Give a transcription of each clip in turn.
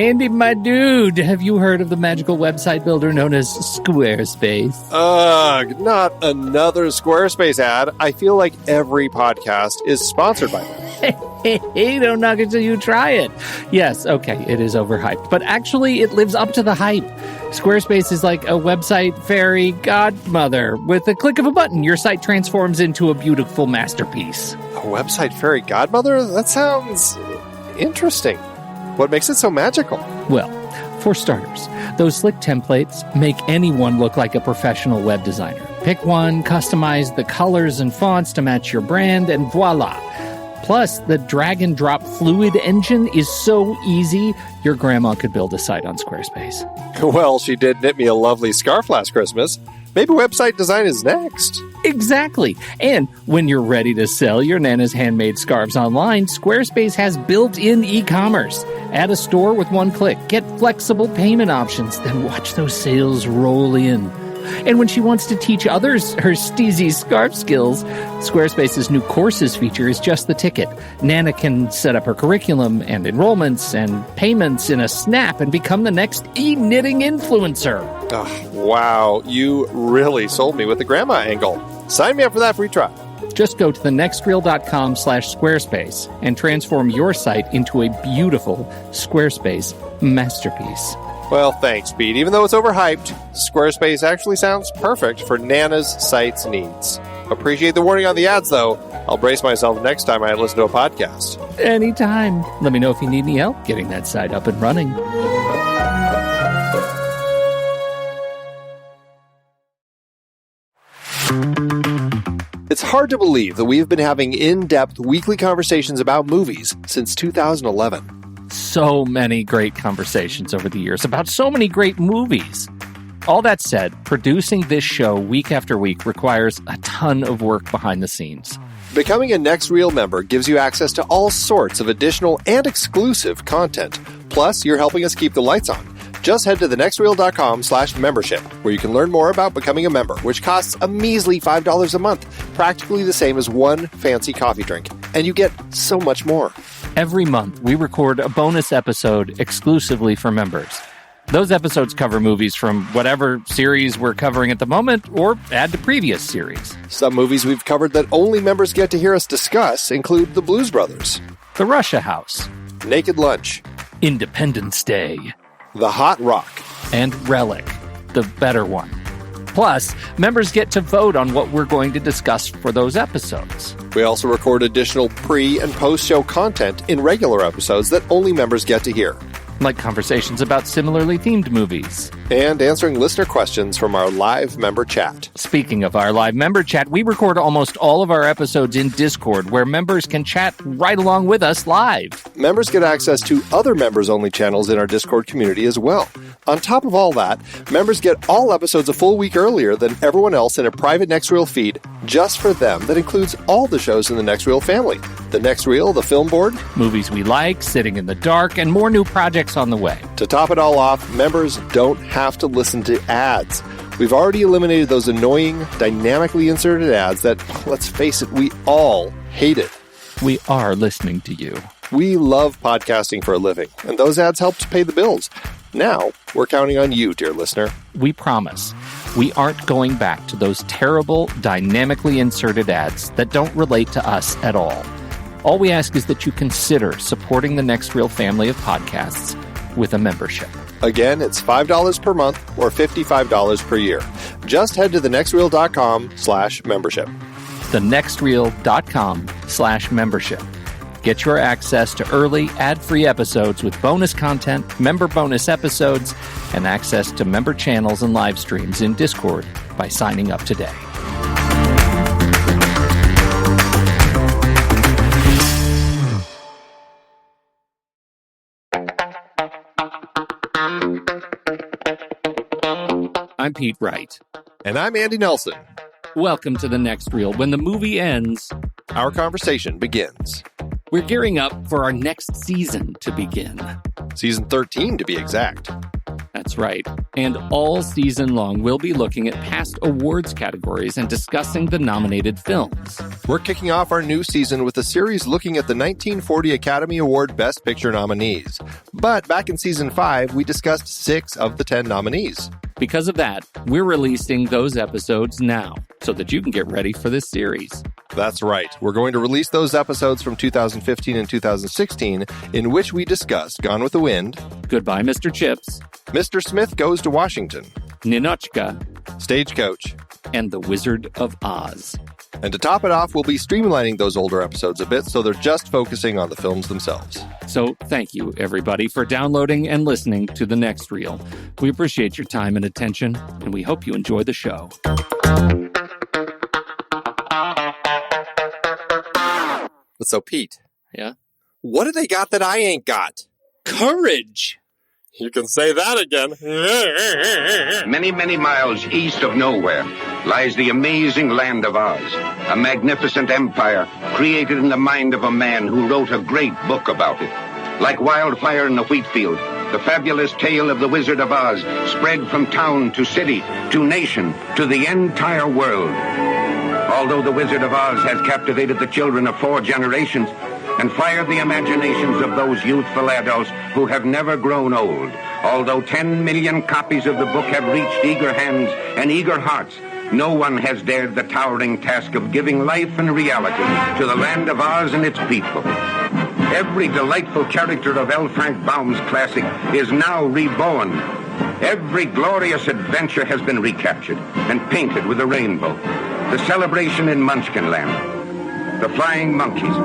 Andy, my dude, have you heard of the magical website builder known as Squarespace? Ugh, not another Squarespace ad. I feel like every podcast is sponsored by them. Hey, don't knock it till you try it. Yes, okay, it is overhyped, but actually it lives up to the hype. Squarespace is like a website fairy godmother. With a click of a button, your site transforms into a beautiful masterpiece. A website fairy godmother? That sounds interesting. What makes it so magical? Well, for starters, those slick templates make anyone look like a professional web designer. Pick one, customize the colors and fonts to match your brand, and voila. Plus, the drag-and-drop fluid engine is so easy, your grandma could build a site on Squarespace. Well, she did knit me a lovely scarf last Christmas. Maybe website design is next. Exactly. And when you're ready to sell your Nana's handmade scarves online, Squarespace has built-in e-commerce. Add a store with one click. Get flexible payment options. Then watch those sales roll in. And when she wants to teach others her steezy scarf skills, Squarespace's new courses feature is just the ticket. Nana can set up her curriculum and enrollments and payments in a snap and become the next e-knitting influencer. Oh, wow, you really sold me with the grandma angle. Sign me up for that free trial. Just go to thenextreel.com/Squarespace and transform your site into a beautiful Squarespace masterpiece. Well, thanks, Pete. Even though it's overhyped, Squarespace actually sounds perfect for Nana's site's needs. Appreciate the warning on the ads, though. I'll brace myself next time I listen to a podcast. Anytime. Let me know if you need any help getting that site up and running. It's hard to believe that we've been having in-depth weekly conversations about movies since 2011. So many great conversations over the years about so many great movies. All that said, producing this show week after week requires a ton of work behind the scenes. Becoming a Next Reel member gives you access to all sorts of additional and exclusive content. Plus, you're helping us keep the lights on. Just head to thenextreel.com/membership, where you can learn more about becoming a member, which costs a measly $5 a month, practically the same as one fancy coffee drink. And you get so much more. Every month, we record a bonus episode exclusively for members. Those episodes cover movies from whatever series we're covering at the moment, or add to previous series. Some movies we've covered that only members get to hear us discuss include The Blues Brothers, The Russia House, Naked Lunch, Independence Day, The Hot Rock, and Relic, the better one. Plus, members get to vote on what we're going to discuss for those episodes. We also record additional pre- and post-show content in regular episodes that only members get to hear. Like conversations about similarly themed movies. And answering listener questions from our live member chat. Speaking of our live member chat, we record almost all of our episodes in Discord, where members can chat right along with us live. Members get access to other members-only channels in our Discord community as well. On top of all that, members get all episodes a full week earlier than everyone else in a private Next Reel feed just for them that includes all the shows in the Next Reel family. The Next Reel, the Film Board, movies we like, Sitting in the Dark, and more new projects on the way. To top it all off, members don't have to listen to ads. We've already eliminated those annoying, dynamically inserted ads that, let's face it, we all hated. We are listening to you. We love podcasting for a living, and those ads help to pay the bills. Now, we're counting on you, dear listener. We promise. We aren't going back to those terrible, dynamically inserted ads that don't relate to us at all. All we ask is that you consider supporting the Next Reel family of podcasts with a membership. Again, it's $5 per month or $55 per year. Just head to thenextreel.com/membership. thenextreel.com/membership. Get your access to early, ad-free episodes with bonus content, member bonus episodes, and access to member channels and live streams in Discord by signing up today. I'm Pete Wright. And I'm Andy Nelson. Welcome to The Next Reel. When the movie ends, our conversation begins. We're gearing up for our next season to begin. Season 13, to be exact. That's right. And all season long, we'll be looking at past awards categories and discussing the nominated films. We're kicking off our new season with a series looking at the 1940 Academy Award Best Picture nominees. But back in season 5, we discussed 6 of the 10 nominees. Because of that, we're releasing those episodes now so that you can get ready for this series. That's right. We're going to release those episodes from 2015 and 2016 in which we discussed Gone with the Wind, Goodbye, Mr. Chips, Mr. Smith Goes to Washington, Ninotchka, Stagecoach, and The Wizard of Oz. And to top it off, we'll be streamlining those older episodes a bit so they're just focusing on the films themselves. So thank you, everybody, for downloading and listening to The Next Reel. We appreciate your time and attention, and we hope you enjoy the show. So, Pete. Yeah? What do they got that I ain't got? Courage! You can say that again. Many, many miles east of nowhere lies the amazing land of Oz, a magnificent empire created in the mind of a man who wrote a great book about it. Like wildfire in the wheat field, the fabulous tale of the Wizard of Oz spread from town to city, to nation, to the entire world. Although the Wizard of Oz has captivated the children of 4 generations, and fired the imaginations of those youthful adults who have never grown old. Although 10 million copies of the book have reached eager hands and eager hearts, no one has dared the towering task of giving life and reality to the land of Oz and its people. Every delightful character of L. Frank Baum's classic is now reborn. Every glorious adventure has been recaptured and painted with a rainbow. The celebration in Munchkinland, the flying monkeys,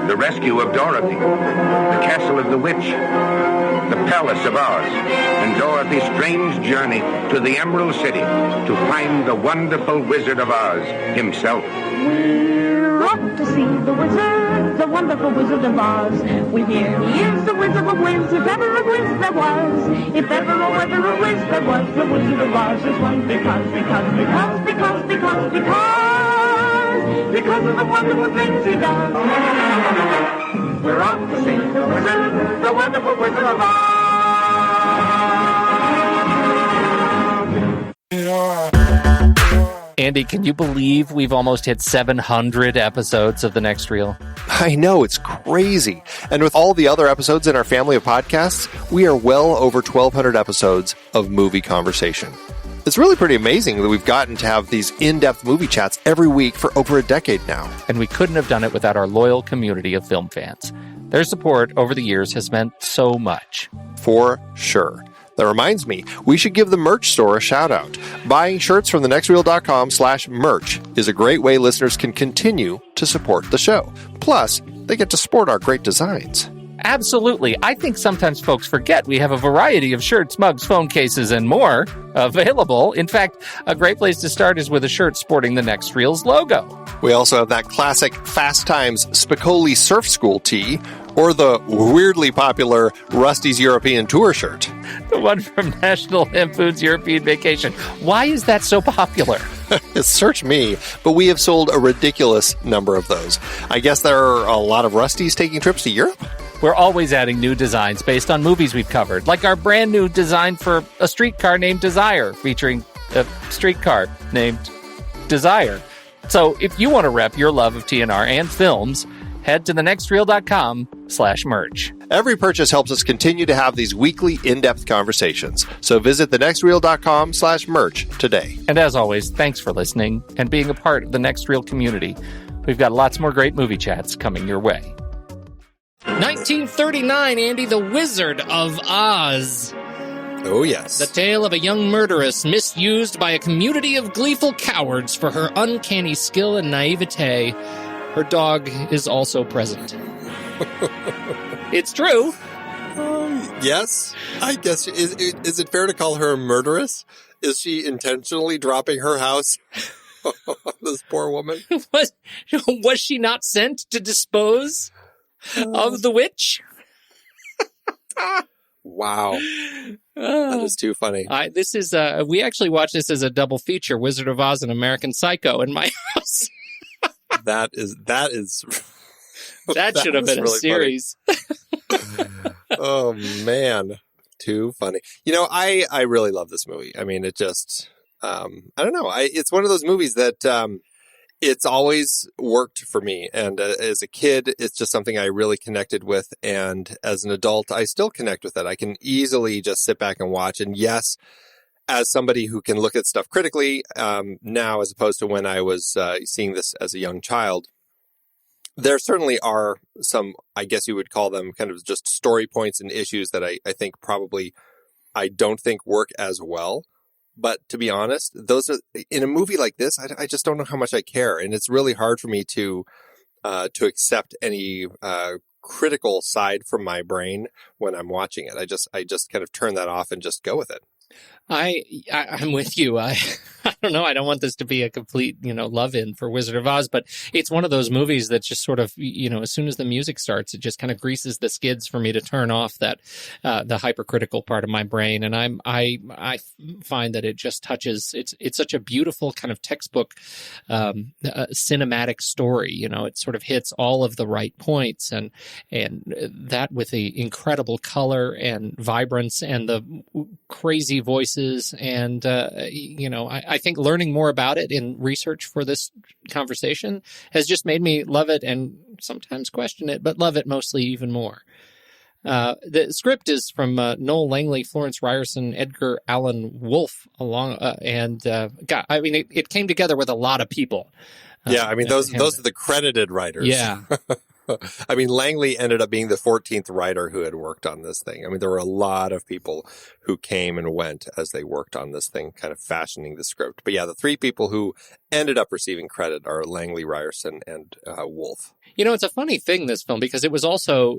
the rescue of Dorothy, the castle of the witch, the palace of Oz, and Dorothy's strange journey to the Emerald City to find the wonderful Wizard of Oz himself. We're off to see the wizard, the wonderful Wizard of Oz. We hear he is the Wizard of Wiz, if ever a Wiz there was. If ever or ever a Wiz there was, the Wizard of Oz is one because of the wonderful things he does. We're off to see the wizard, the wonderful Wizard of Oz. Andy, can you believe we've almost hit 700 episodes of The Next Reel? I know, it's crazy. And with all the other episodes in our family of podcasts, we are well over 1,200 episodes of movie conversation. It's really pretty amazing that we've gotten to have these in-depth movie chats every week for over a decade now. And we couldn't have done it without our loyal community of film fans. Their support over the years has meant so much. For sure. That reminds me, we should give the merch store a shout out. Buying shirts from thenextreel.com/merch is a great way listeners can continue to support the show. Plus, they get to sport our great designs. Absolutely. I think sometimes folks forget we have a variety of shirts, mugs, phone cases, and more available. In fact, a great place to start is with a shirt sporting the Next Reel's logo. We also have that classic Fast Times Spicoli Surf School tee, or the weirdly popular Rusty's European Tour shirt. The one from National Lampoon's European Vacation. Why is that so popular? Search me, but we have sold a ridiculous number of those. I guess there are a lot of Rustys taking trips to Europe? We're always adding new designs based on movies we've covered, like our brand new design for a streetcar named Desire, featuring a streetcar named Desire. So if you want to rep your love of TNR and films, head to thenextreel.com/merch. Every purchase helps us continue to have these weekly in-depth conversations. So visit thenextreel.com/merch today. And as always, thanks for listening and being a part of the Next Reel community. We've got lots more great movie chats coming your way. 1939, Andy, The Wizard of Oz. Oh, yes. The tale of a young murderess misused by a community of gleeful cowards for her uncanny skill and naivete. Her dog is also present. It's true. Yes. I guess, is it fair to call her a murderess? Is she intentionally dropping her house on this poor woman? Was she not sent to dispose of the witch? Wow. That is too funny. This is we actually watched this as a double feature, Wizard of Oz and American Psycho, in my house. That should have been really a series. Oh, man. Too funny. I really love this movie. I mean, it just, I don't know. It's one of those movies that it's always worked for me. And as a kid, it's just something I really connected with. And as an adult, I still connect with it. I can easily just sit back and watch. And yes, as somebody who can look at stuff critically now, as opposed to when I was seeing this as a young child, there certainly are some, I guess you would call them kind of just story points and issues that I think probably I don't think work as well. But to be honest, those are in a movie like this, I just don't know how much I care. And it's really hard for me to accept any critical side from my brain when I'm watching it. I just kind of turn that off and just go with it. I'm with you. I don't know. I don't want this to be a complete, love-in for Wizard of Oz, but it's one of those movies that just sort of, as soon as the music starts, it just kind of greases the skids for me to turn off that the hypercritical part of my brain. And I find that it just touches. It's such a beautiful kind of textbook cinematic story. It sort of hits all of the right points, and that with the incredible color and vibrance and the crazy voices. And, I think learning more about it in research for this conversation has just made me love it and sometimes question it, but love it mostly even more. The script is from Noel Langley, Florence Ryerson, Edgar Allan Wolfe, it came together with a lot of people. Those are the credited writers. Yeah. I mean, Langley ended up being the 14th writer who had worked on this thing. I mean, there were a lot of people who came and went as they worked on this thing, kind of fashioning the script. But yeah, the three people who ended up receiving credit are Langley, Ryerson, and Wolfe. It's a funny thing, this film, because it was also,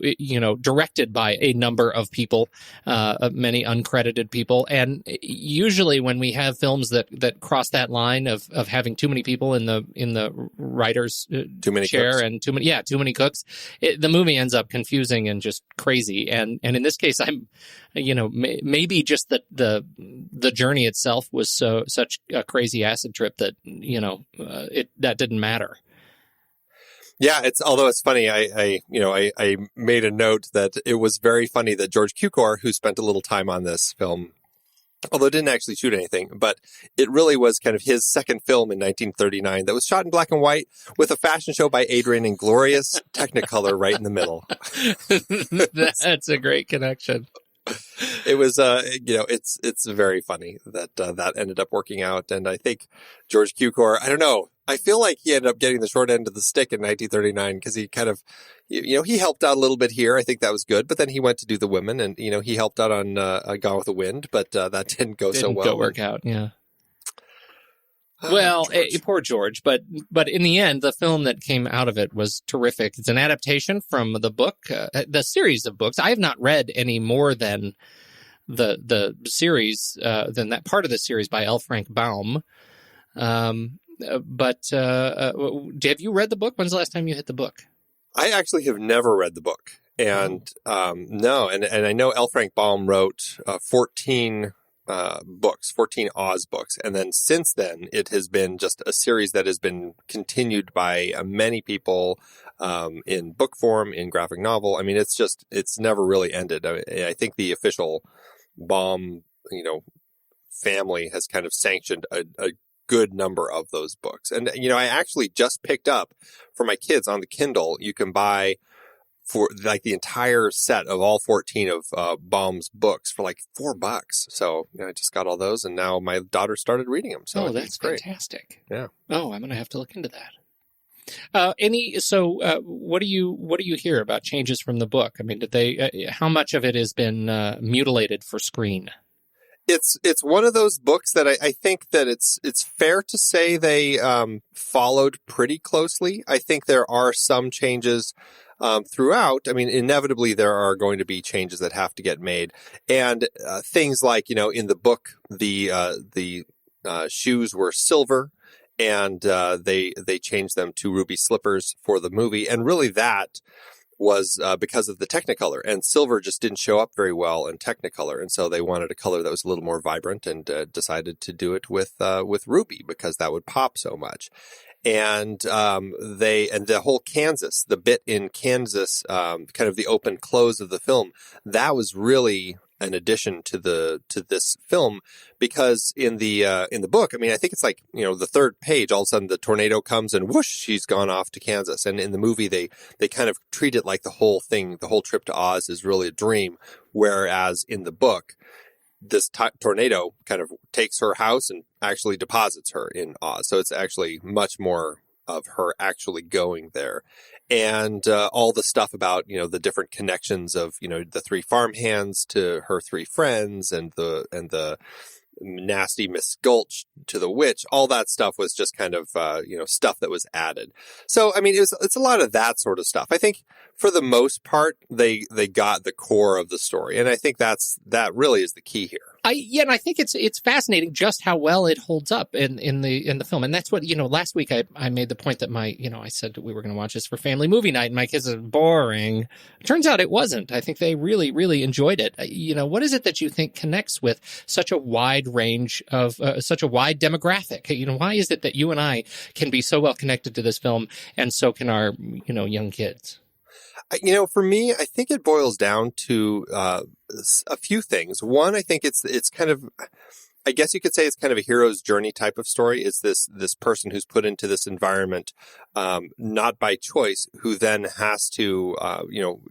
directed by a number of people, many uncredited people. And usually when we have films that cross that line of having too many people in the writer's chair cooks. And too many cooks, the movie ends up confusing and just crazy. And in this case, I'm, maybe just the journey itself was such a crazy acid trip that, that didn't matter. Yeah, although it's funny, I made a note that it was very funny that George Cukor, who spent a little time on this film, although didn't actually shoot anything, but it really was kind of his second film in 1939 that was shot in black and white with a fashion show by Adrian in glorious Technicolor right in the middle. That's a great connection. It was, it's very funny that that ended up working out. And I think George Cukor, I don't know, I feel like he ended up getting the short end of the stick in 1939 because he kind of, he helped out a little bit here. I think that was good. But then he went to do The Women and, he helped out on Gone with the Wind, but that didn't go so well. Didn't work out, yeah. Well, poor George, but in the end, the film that came out of it was terrific. It's an adaptation from the book, the series of books. I have not read any more than the series, than that part of the series by L. Frank Baum. But have you read the book? When's the last time you hit the book? I actually have never read the book, and no, and I know L. Frank Baum wrote 14 books, 14 Oz books. And then since then, it has been just a series that has been continued by many people in book form, in graphic novel. I mean, it's never really ended. I think the official Baum, family has kind of sanctioned a good number of those books. And, I actually just picked up for my kids on the Kindle, you can buy for like the entire set of all 14 of Baum's books for like $4. So I just got all those, and now my daughter started reading them. So that's great. Fantastic. Yeah. Oh, I'm going to have to look into that. What do you hear about changes from the book? I mean, did they? How much of it has been mutilated for screen? It's one of those books that I think that it's fair to say they followed pretty closely. I think there are some changes throughout. I mean, inevitably there are going to be changes that have to get made, and things like in the book the shoes were silver, and they changed them to ruby slippers for the movie, and really that was because of the Technicolor, and silver just didn't show up very well in Technicolor, and so they wanted a color that was a little more vibrant, and decided to do it with ruby because that would pop so much. And the whole Kansas, the bit in Kansas, kind of the open close of the film, that was really an addition to this film, because in the book, I mean, I think it's like, the third page, all of a sudden the tornado comes and whoosh, she's gone off to Kansas. And in the movie, they kind of treat it like the whole trip to Oz is really a dream. Whereas in the book, this tornado kind of takes her house and actually deposits her in Oz. So it's actually much more of her actually going there. And all the stuff about, the different connections of, the three farmhands to her three friends and the nasty Miss Gulch to the witch, all that stuff was just kind of, stuff that was added. So, I mean, it's a lot of that sort of stuff. I think for the most part, they got the core of the story. And I think that really is the key here. And I think it's fascinating just how well it holds up in the film. And that's what, last week I made the point that I said we were going to watch this for family movie night and my kids are boring. Turns out it wasn't. I think they really, really enjoyed it. What is it that you think connects with such a wide range of, such a wide demographic? Why is it that you and I can be so well connected to this film and so can our, young kids? For me, I think it boils down to a few things. One, I think it's kind of, I guess you could say it's kind of a hero's journey type of story. It's this person who's put into this environment, not by choice, who then has to,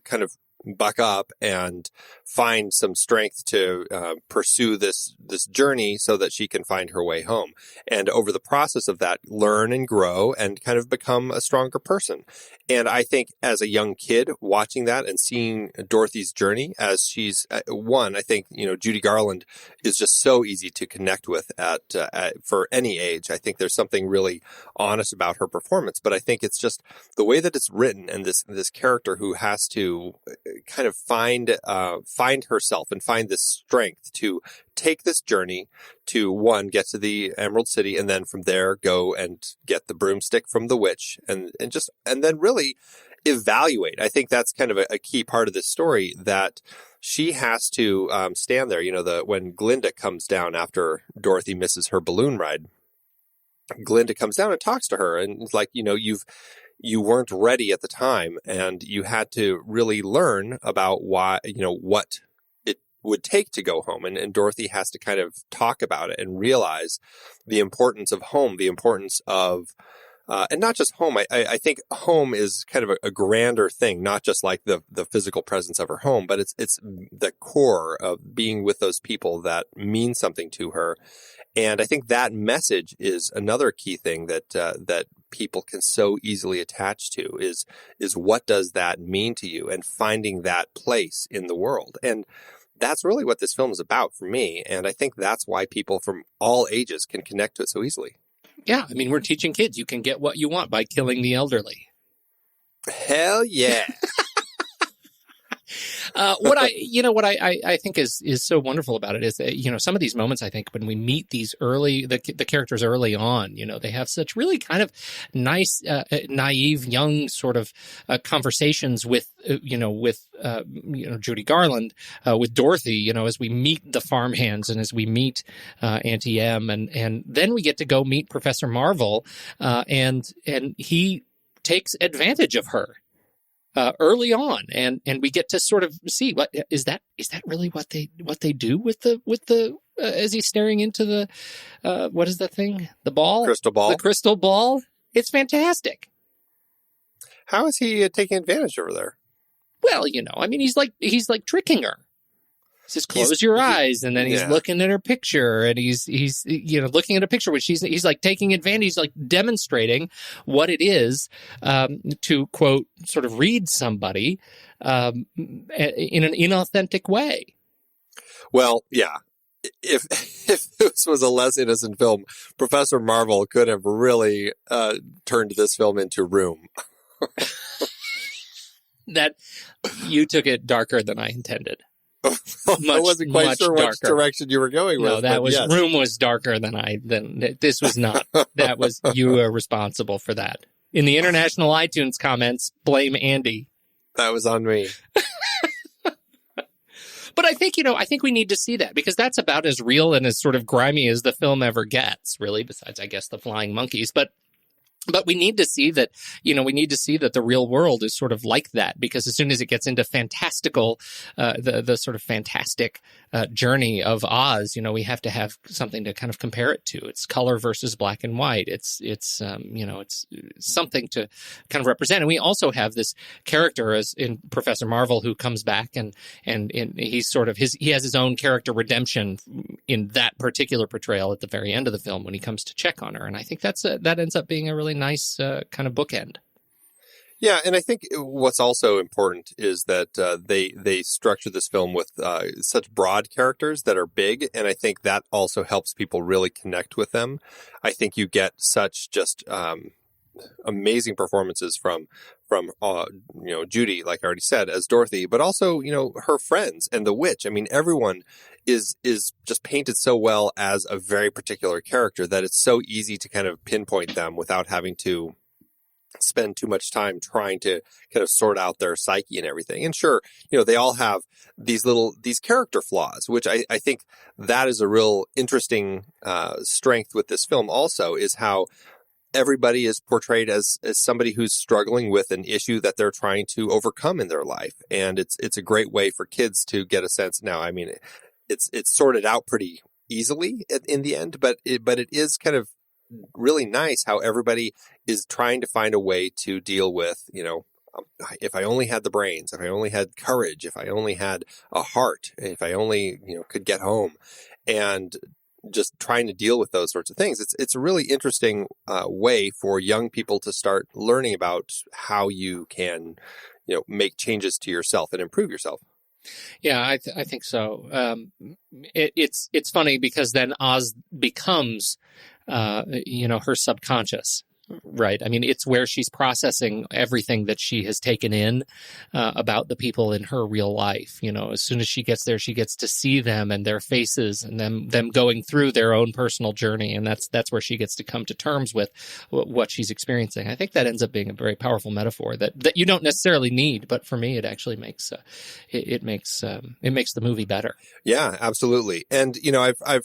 kind of buck up and find some strength to pursue this journey so that she can find her way home. And over the process of that, learn and grow and kind of become a stronger person. And I think as a young kid watching that and seeing Dorothy's journey as she's I think, Judy Garland is just so easy to connect with for any age. I think there's something really honest about her performance, but I think it's just the way that it's written and this character who has to kind of find herself and find this strength to take this journey to, one, get to the Emerald City, and then from there go and get the broomstick from the witch and then really evaluate. I think that's kind of a key part of this story, that she has to stand there. When Glinda comes down after Dorothy misses her balloon ride, Glinda comes down and talks to her and it's like, you weren't ready at the time and you had to really learn about why, what it would take to go home. And Dorothy has to kind of talk about it and realize the importance of home, the importance of, and not just home. I think home is kind of a grander thing, not just like the physical presence of her home, but it's the core of being with those people that mean something to her. And I think that message is another key thing that people can so easily attach to is what does that mean to you, and finding that place in the world. And that's really what this film is about for me. And I think that's why people from all ages can connect to it so easily. Yeah. I mean, we're teaching kids you can get what you want by killing the elderly. Hell yeah. What I think is so wonderful about it is that, some of these moments, I think when we meet these the characters early on, they have such really kind of nice, naive, young sort of conversations with Judy Garland, with Dorothy, as we meet the farmhands and as we meet Auntie Em, and then we get to go meet Professor Marvel, and he takes advantage of her. Early on, and we get to sort of see what is that really what they do with the as he's staring into the what is that thing, the crystal ball. It's fantastic. How is he taking advantage over there? Well, I mean, he's like tricking her. He says, close your eyes, and then he's looking at her picture, and he's looking at a picture which he's like taking advantage, he's like demonstrating what it is to, quote, sort of read somebody in an inauthentic way. Well, yeah. If this was a less innocent film, Professor Marvel could have really turned this film into Room. That you took it darker than I intended. I wasn't quite sure which direction you were going with. No, that was yes. Room was darker than this was not. That was, you were responsible for that. In the international iTunes comments, blame Andy. That was on me. But I think we need to see that, because that's about as real and as sort of grimy as the film ever gets, really, besides, I guess, the flying monkeys. But But we need to see that, the real world is sort of like that, because as soon as it gets into fantastical, the sort of fantastic journey of Oz, we have to have something to kind of compare it to. It's color versus black and white. It's something to kind of represent. And we also have this character as in Professor Marvel who comes back and he's sort of he has his own character redemption in that particular portrayal at the very end of the film when he comes to check on her. And I think that ends up being a really nice kind of bookend. Yeah, and I think what's also important is that they structure this film with such broad characters that are big, and I think that also helps people really connect with them. I think you get such just amazing performances from Judy, like I already said, as Dorothy, but also her friends and the witch. I mean, everyone is just painted so well as a very particular character that it's so easy to kind of pinpoint them without having to spend too much time trying to kind of sort out their psyche and everything. And sure, they all have these character flaws, which I think that is a real interesting strength with this film also, is how everybody is portrayed as somebody who's struggling with an issue that they're trying to overcome in their life. And it's a great way for kids to get a sense. Now, I mean, it's sorted out pretty easily in the end, but it is kind of really nice how everybody is trying to find a way to deal with, if I only had the brains, if I only had courage, if I only had a heart, if I only, could get home, and just trying to deal with those sorts of things. It's a really interesting way for young people to start learning about how you can, make changes to yourself and improve yourself. Yeah, I think so. It's funny because then Oz becomes, her subconscious, right? I mean, it's where she's processing everything that she has taken in about the people in her real life. As soon as she gets there, she gets to see them and their faces and them going through their own personal journey, and that's where she gets to come to terms with what she's experiencing. I think that ends up being a very powerful metaphor that you don't necessarily need, but for me, it actually makes it makes the movie better. Yeah, absolutely. And I've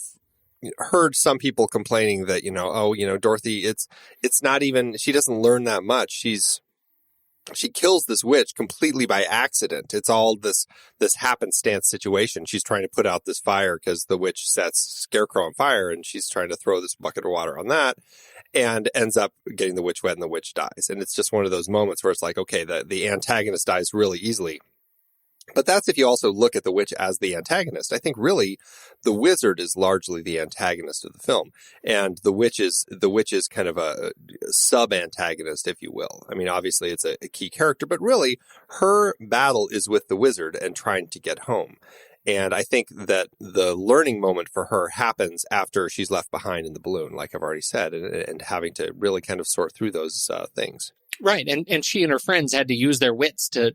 heard some people complaining that, Dorothy, it's not even, she doesn't learn that much. She kills this witch completely by accident. It's all this happenstance situation. She's trying to put out this fire because the witch sets Scarecrow on fire, and she's trying to throw this bucket of water on that and ends up getting the witch wet, and the witch dies. And it's just one of those moments where it's like, okay, the antagonist dies really easily. But that's if you also look at the witch as the antagonist. I think really the wizard is largely the antagonist of the film, and the witch is kind of a sub-antagonist, if you will. I mean, obviously it's a key character, but really her battle is with the wizard and trying to get home. And I think that the learning moment for her happens after she's left behind in the balloon, like I've already said, and having to really kind of sort through those things. Right, and she and her friends had to use their wits to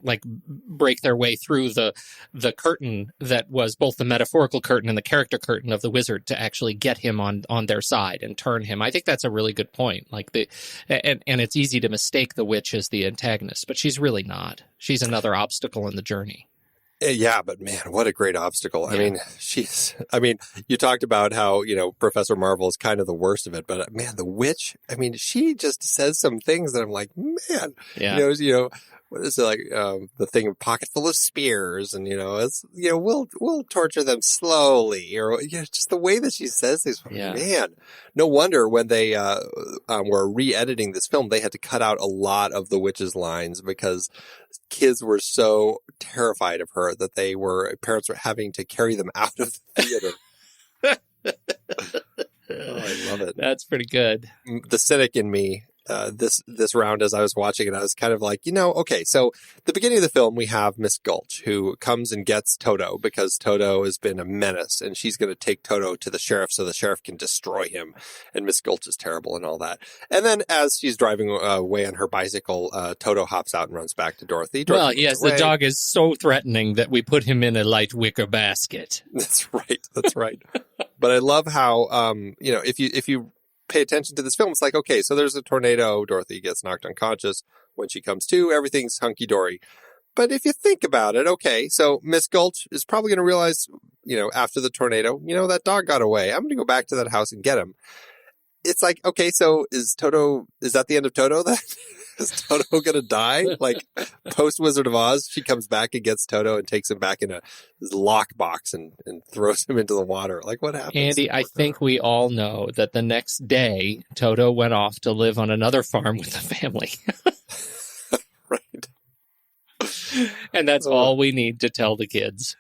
like break their way through the curtain that was both the metaphorical curtain and the character curtain of the wizard to actually get him on their side and turn him. I think that's a really good point. And it's easy to mistake the witch as the antagonist, but she's really not. She's another obstacle in the journey. Yeah, but man, what a great obstacle. Yeah. I mean, you talked about how, Professor Marvel is kind of the worst of it, but man, the witch, I mean, she just says some things that I'm like, man, yeah. What is it like, the thing, pocket full of spears, and, it's, we'll torture them slowly, or, just the way that she says these, yeah. Man, no wonder when they, were re-editing this film, they had to cut out a lot of the witch's lines because kids were so terrified of her that parents were having to carry them out of the theater. Oh, I love it. That's pretty good. The cynic in me, this round as I was watching it, I was kind of like, okay, so the beginning of the film, we have Miss Gulch who comes and gets Toto because Toto has been a menace, and she's going to take Toto to the sheriff so the sheriff can destroy him. And Miss Gulch is terrible and all that. And then as she's driving away on her bicycle, Toto hops out and runs back to Dorothy. Well, yes, the dog is so threatening that we put him in a light wicker basket. That's right. But I love how, if you pay attention to this film, it's like, okay, so there's a tornado, Dorothy gets knocked unconscious. When she comes to, everything's hunky-dory. But if you think about it, okay, so Miss Gulch is probably going to realize, after the tornado, that dog got away. I'm going to go back to that house and get him. it's like, okay, so is that the end of Toto then? Is Toto going to die? Like, post Wizard of Oz, she comes back and gets Toto and takes him back in a lockbox and throws him into the water. Like, what happens? Andy, I think we all know that the next day, Toto went off to live on another farm with the family. Right. And that's all we need to tell the kids.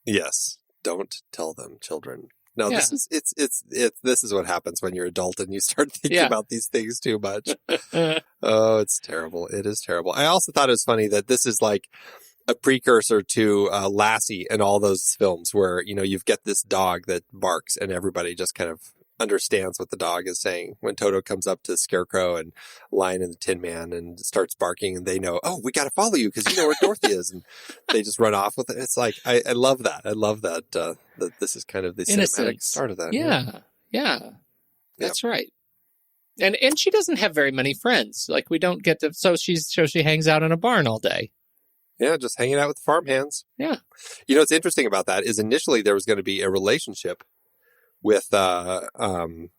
Yes. Don't tell them, children. No, Yeah. this is what happens when you're adult and you start thinking about these things too much. Oh, it's terrible. It is terrible. I also thought it was funny that this is like a precursor to Lassie and all those films where, you know, you've got this dog that barks and everybody just kind of understands what the dog is saying. When Toto comes up to Scarecrow and Lion and the Tin Man and starts barking, and they know, oh, we got to follow you because you know where Dorothy is, and they just run off with it. It's like, I love that. I love that that this is kind of the cinematic start of that. Yeah. That's right. And she doesn't have very many friends. Like, we don't get to, so she hangs out in a barn all day. Yeah, just hanging out with the farmhands. Yeah. You know what's interesting about that is initially there was going to be a relationship with Dorothy.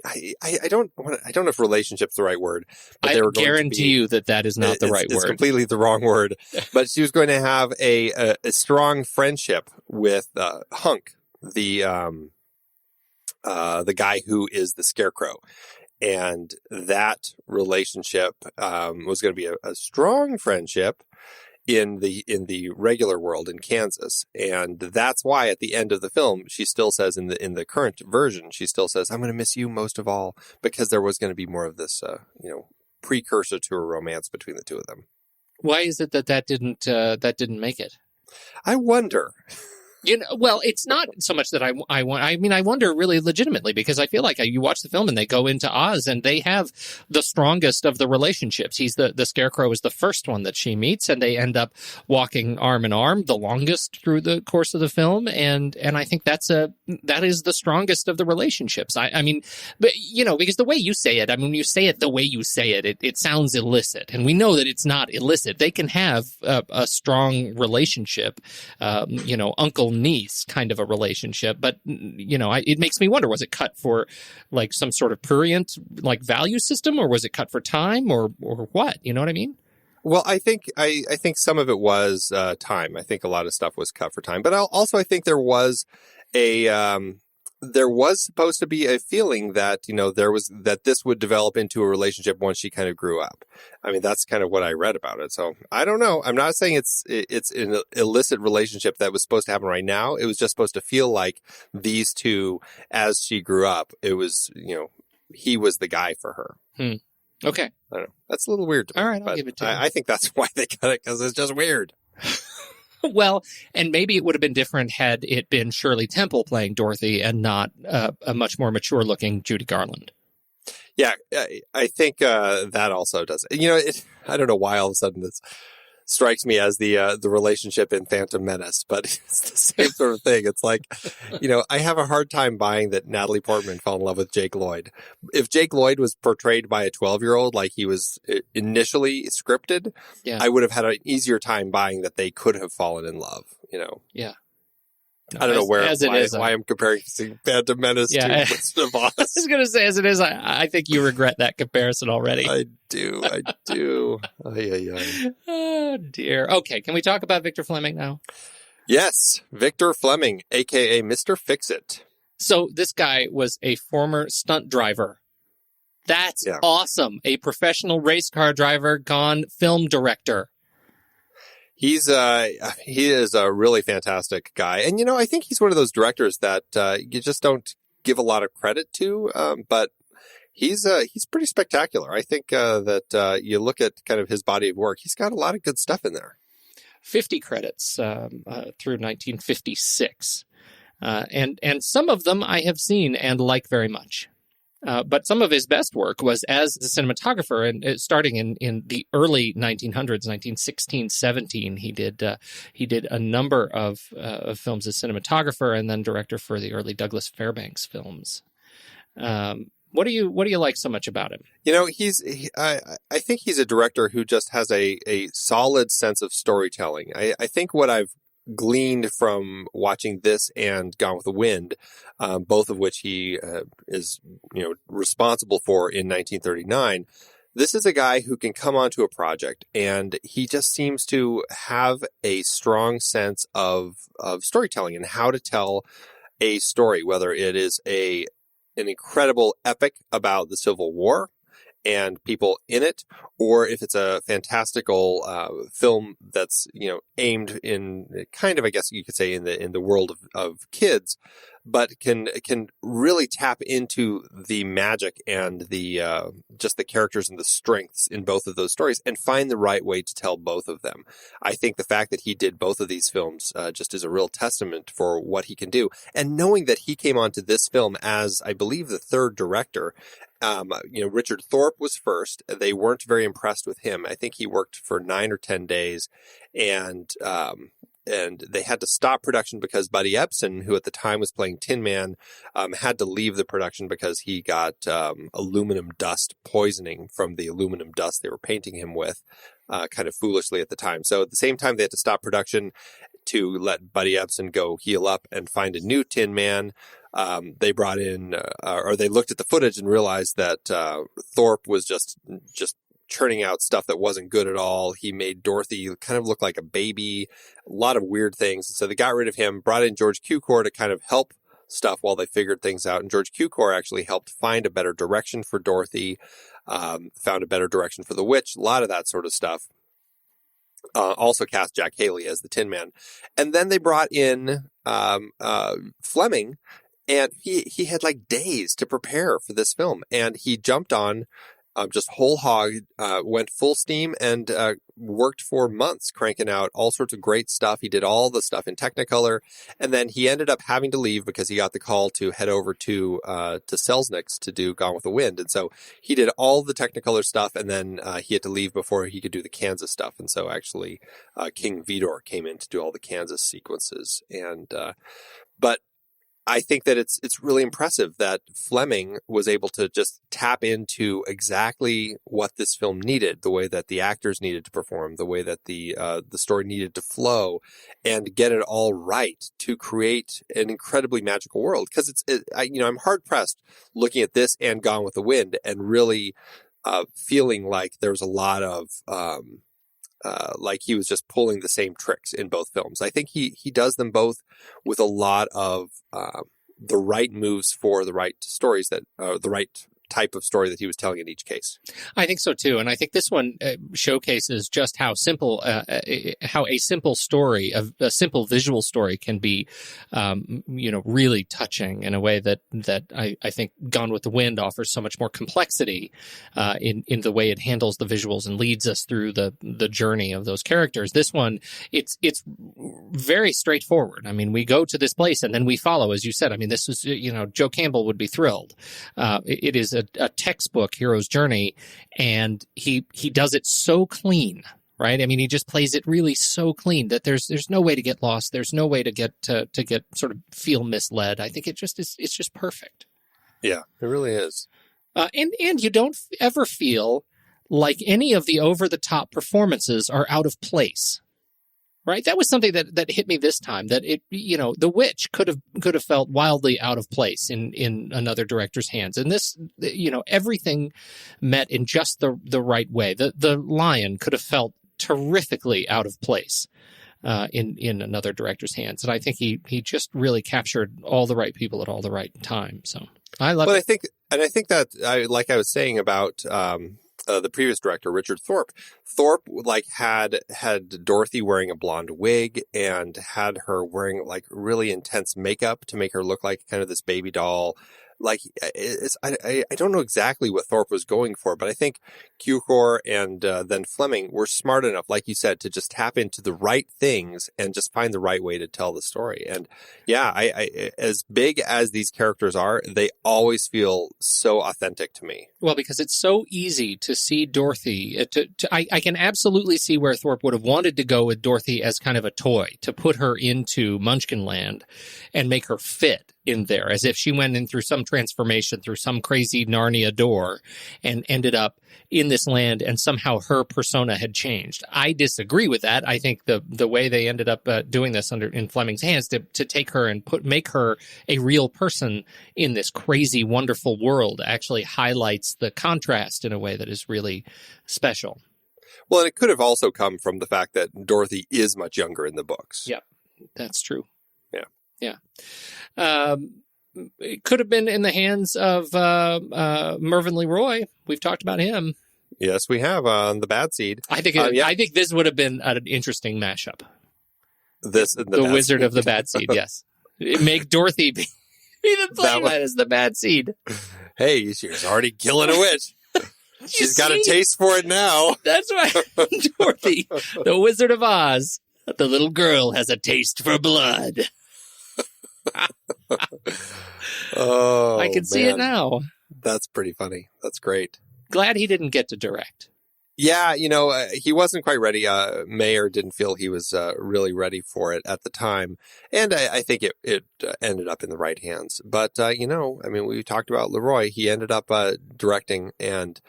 I don't know if relationship's the right word, but they were going guarantee you that is not the right word. It's completely the wrong word. But she was going to have a strong friendship with Hunk, the guy who is the Scarecrow. And that relationship was going to be a strong friendship in the regular world in Kansas. And that's why at the end of the film, she still says in the current version, she still says, I'm going to miss you most of all, because there was going to be more of this, precursor to a romance between the two of them. Why is it that didn't make it? I wonder. You know, well, it's not so much that I wonder really legitimately, because I feel like you watch the film and they go into Oz and they have the strongest of the relationships. He's the Scarecrow is the first one that she meets, and they end up walking arm in arm the longest through the course of the film. And I think that is the strongest of the relationships. I mean, but you know, because the way you say it, I mean, when you say it the way you say it, it sounds illicit, and we know that it's not illicit. They can have a strong relationship, uncle niece kind of a relationship, but you know, it makes me wonder, was it cut for like some sort of prurient like value system, or was it cut for time, or what? You know what I mean? Well, I think some of it was time. I think a lot of stuff was cut for time, but I think there was there was supposed to be a feeling that, you know, that this would develop into a relationship once she kind of grew up. I mean, that's kind of what I read about it. So I don't know. I'm not saying it's an illicit relationship that was supposed to happen right now. It was just supposed to feel like these two, as she grew up, it was, you know, he was the guy for her. Okay. I don't know. That's a little weird to me. All right, I'll give it to you. I think that's why they cut it, because it's just weird. Well, and maybe it would have been different had it been Shirley Temple playing Dorothy and not a much more mature-looking Judy Garland. Yeah, I think that also does it. You know, I don't know why all of a sudden this strikes me as the relationship in Phantom Menace, but it's the same sort of thing. It's like, you know, I have a hard time buying that Natalie Portman fell in love with Jake Lloyd. If Jake Lloyd was portrayed by a 12-year-old like he was initially scripted, I would have had an easier time buying that they could have fallen in love, you know? Yeah. No, I don't know why I'm comparing Phantom Menace to Wizard of Oz. I was going to say, as it is, I think you regret that comparison already. I do. Oh, dear. Okay, can we talk about Victor Fleming now? Yes, Victor Fleming, a.k.a. Mr. Fix-It. So this guy was a former stunt driver. That's awesome. A professional race car driver gone film director. He is a really fantastic guy. And, you know, I think he's one of those directors that you just don't give a lot of credit to. But he's pretty spectacular. I think that you look at kind of his body of work, he's got a lot of good stuff in there. 50 credits through 1956. And some of them I have seen and like very much. But some of his best work was as a cinematographer, and starting in the early 1900s, 1916, 17, he did a number of films as cinematographer and then director for the early Douglas Fairbanks films. What do you like so much about him? You know, I think he's a director who just has a solid sense of storytelling. I think what I've gleaned from watching this and Gone with the Wind, both of which he is, responsible for in 1939. This is a guy who can come onto a project, and he just seems to have a strong sense of storytelling and how to tell a story, whether it is an incredible epic about the Civil War and people in it, or if it's a fantastical film that's aimed in kind of, I guess you could say, in the world of kids, but can really tap into the magic and the just the characters and the strengths in both of those stories and find the right way to tell both of them. I think the fact that he did both of these films just is a real testament for what he can do. And knowing that he came onto this film as, I believe, the third director. Richard Thorpe was first. They weren't very impressed with him. I think he worked for 9 or 10 days, and they had to stop production because Buddy Ebsen, who at the time was playing Tin Man, had to leave the production because he got aluminum dust poisoning from the aluminum dust they were painting him with, kind of foolishly at the time. So at the same time, they had to stop production to let Buddy Ebsen go heal up and find a new Tin Man. They brought in, or they looked at the footage and realized that Thorpe was just churning out stuff that wasn't good at all. He made Dorothy kind of look like a baby, a lot of weird things. So they got rid of him, brought in George Cukor to kind of help stuff while they figured things out. And George Cukor actually helped find a better direction for Dorothy, found a better direction for the witch, a lot of that sort of stuff. Also cast Jack Haley as the Tin Man. And then they brought in Fleming, and he had like days to prepare for this film. And he jumped on just whole hog, went full steam, and worked for months cranking out all sorts of great stuff. He did all the stuff in Technicolor, and then he ended up having to leave because he got the call to head over to Selznick's to do Gone with the Wind. And so he did all the Technicolor stuff, and then he had to leave before he could do the Kansas stuff. And so actually King Vidor came in to do all the Kansas sequences. And but I think that it's really impressive that Fleming was able to just tap into exactly what this film needed, the way that the actors needed to perform, the way that the story needed to flow, and get it all right to create an incredibly magical world. Because I'm hard pressed looking at this and Gone with the Wind and really feeling like there was a lot of like he was just pulling the same tricks in both films. I think he does them both with a lot of the right moves for the right stories that the right type of story that he was telling in each case. I think so too, and I think this one showcases just how simple, how a simple story, a simple visual story, can be, really touching in a way that I think Gone with the Wind offers so much more complexity in the way it handles the visuals and leads us through the journey of those characters. This one, it's very straightforward. I mean, we go to this place and then we follow, as you said. I mean, this is Joe Campbell would be thrilled. It is a textbook hero's journey, and he does it so clean, right? I mean, he just plays it really so clean that there's no way to get lost. There's no way to get sort of feel misled. I think it's just perfect. Yeah, it really is. And you don't ever feel like any of the over the top performances are out of place. Right, that was something that hit me this time. That the witch could have felt wildly out of place in another director's hands, and this, everything met in just the right way. The lion could have felt terrifically out of place in another director's hands, and I think he just really captured all the right people at all the right time. So I love it. I think that like I was saying about the previous director, Richard Thorpe. Thorpe had Dorothy wearing a blonde wig and had her wearing really intense makeup to make her look like kind of this baby doll. I don't know exactly what Thorpe was going for, but I think Cukor and then Fleming were smart enough, like you said, to just tap into the right things and just find the right way to tell the story. And yeah, I as big as these characters are, they always feel so authentic to me. Well, because it's so easy to see Dorothy. I can absolutely see where Thorpe would have wanted to go with Dorothy as kind of a toy, to put her into Munchkinland and make her fit. in there, as if she went in through some transformation, through some crazy Narnia door, and ended up in this land, and somehow her persona had changed. I disagree with that. I think the way they ended up doing this in Fleming's hands to take her and make her a real person in this crazy, wonderful world actually highlights the contrast in a way that is really special. Well, and it could have also come from the fact that Dorothy is much younger in the books. Yep, that's true. Yeah. It could have been in the hands of Mervyn LeRoy. We've talked about him. Yes, we have on the Bad Seed. I think this would have been an interesting mashup. The Wizard of the Bad Seed, yes. Make Dorothy be the playmat as the Bad Seed. Hey, she's already killing a witch. She's got a taste for it now. That's right. Dorothy, the Wizard of Oz. The little girl has a taste for blood. Oh, I can see it now. That's pretty funny. That's great. Glad he didn't get to direct. Yeah, he wasn't quite ready. Mayer didn't feel he was really ready for it at the time. And I think it ended up in the right hands. But, we talked about Leroy. He ended up directing. And,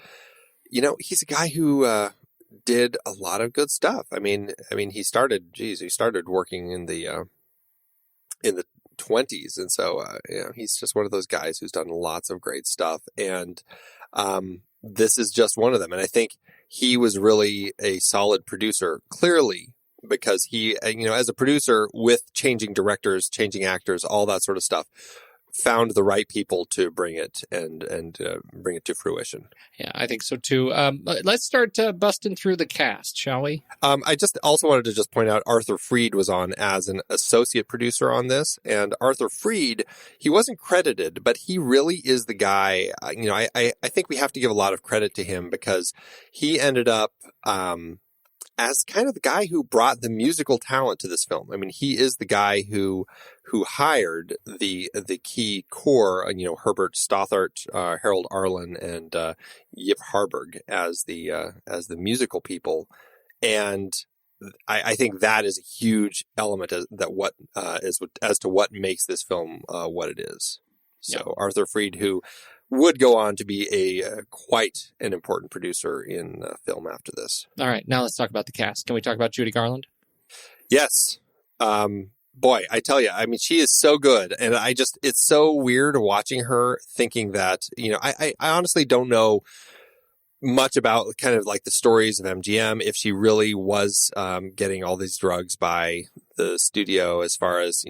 he's a guy who did a lot of good stuff. I mean, he started working in the 20s. And so, he's just one of those guys who's done lots of great stuff. And this is just one of them. And I think he was really a solid producer, clearly, because he, as a producer with changing directors, changing actors, all that sort of stuff, found the right people to bring it and bring it to fruition. Yeah, I think so too. Let's start busting through the cast, shall we? I just also wanted to just point out Arthur Freed was on as an associate producer on this, and Arthur Freed, he wasn't credited, but he really is the guy. I think we have to give a lot of credit to him because he ended up as kind of the guy who brought the musical talent to this film. I mean, he is the guy who hired the key core, Herbert Stothart, Harold Arlen, and Yip Harburg as the musical people, and I think that is a huge element as to what makes this film what it is. So Yeah. Arthur Freed, who would go on to be quite an important producer in film after this. All right, now let's talk about the cast. Can we talk about Judy Garland? Yes. Boy, I tell you, I mean, she is so good. And it's so weird watching her thinking that, I honestly don't know much about kind of like the stories of MGM, if she really was getting all these drugs by the studio, as far as,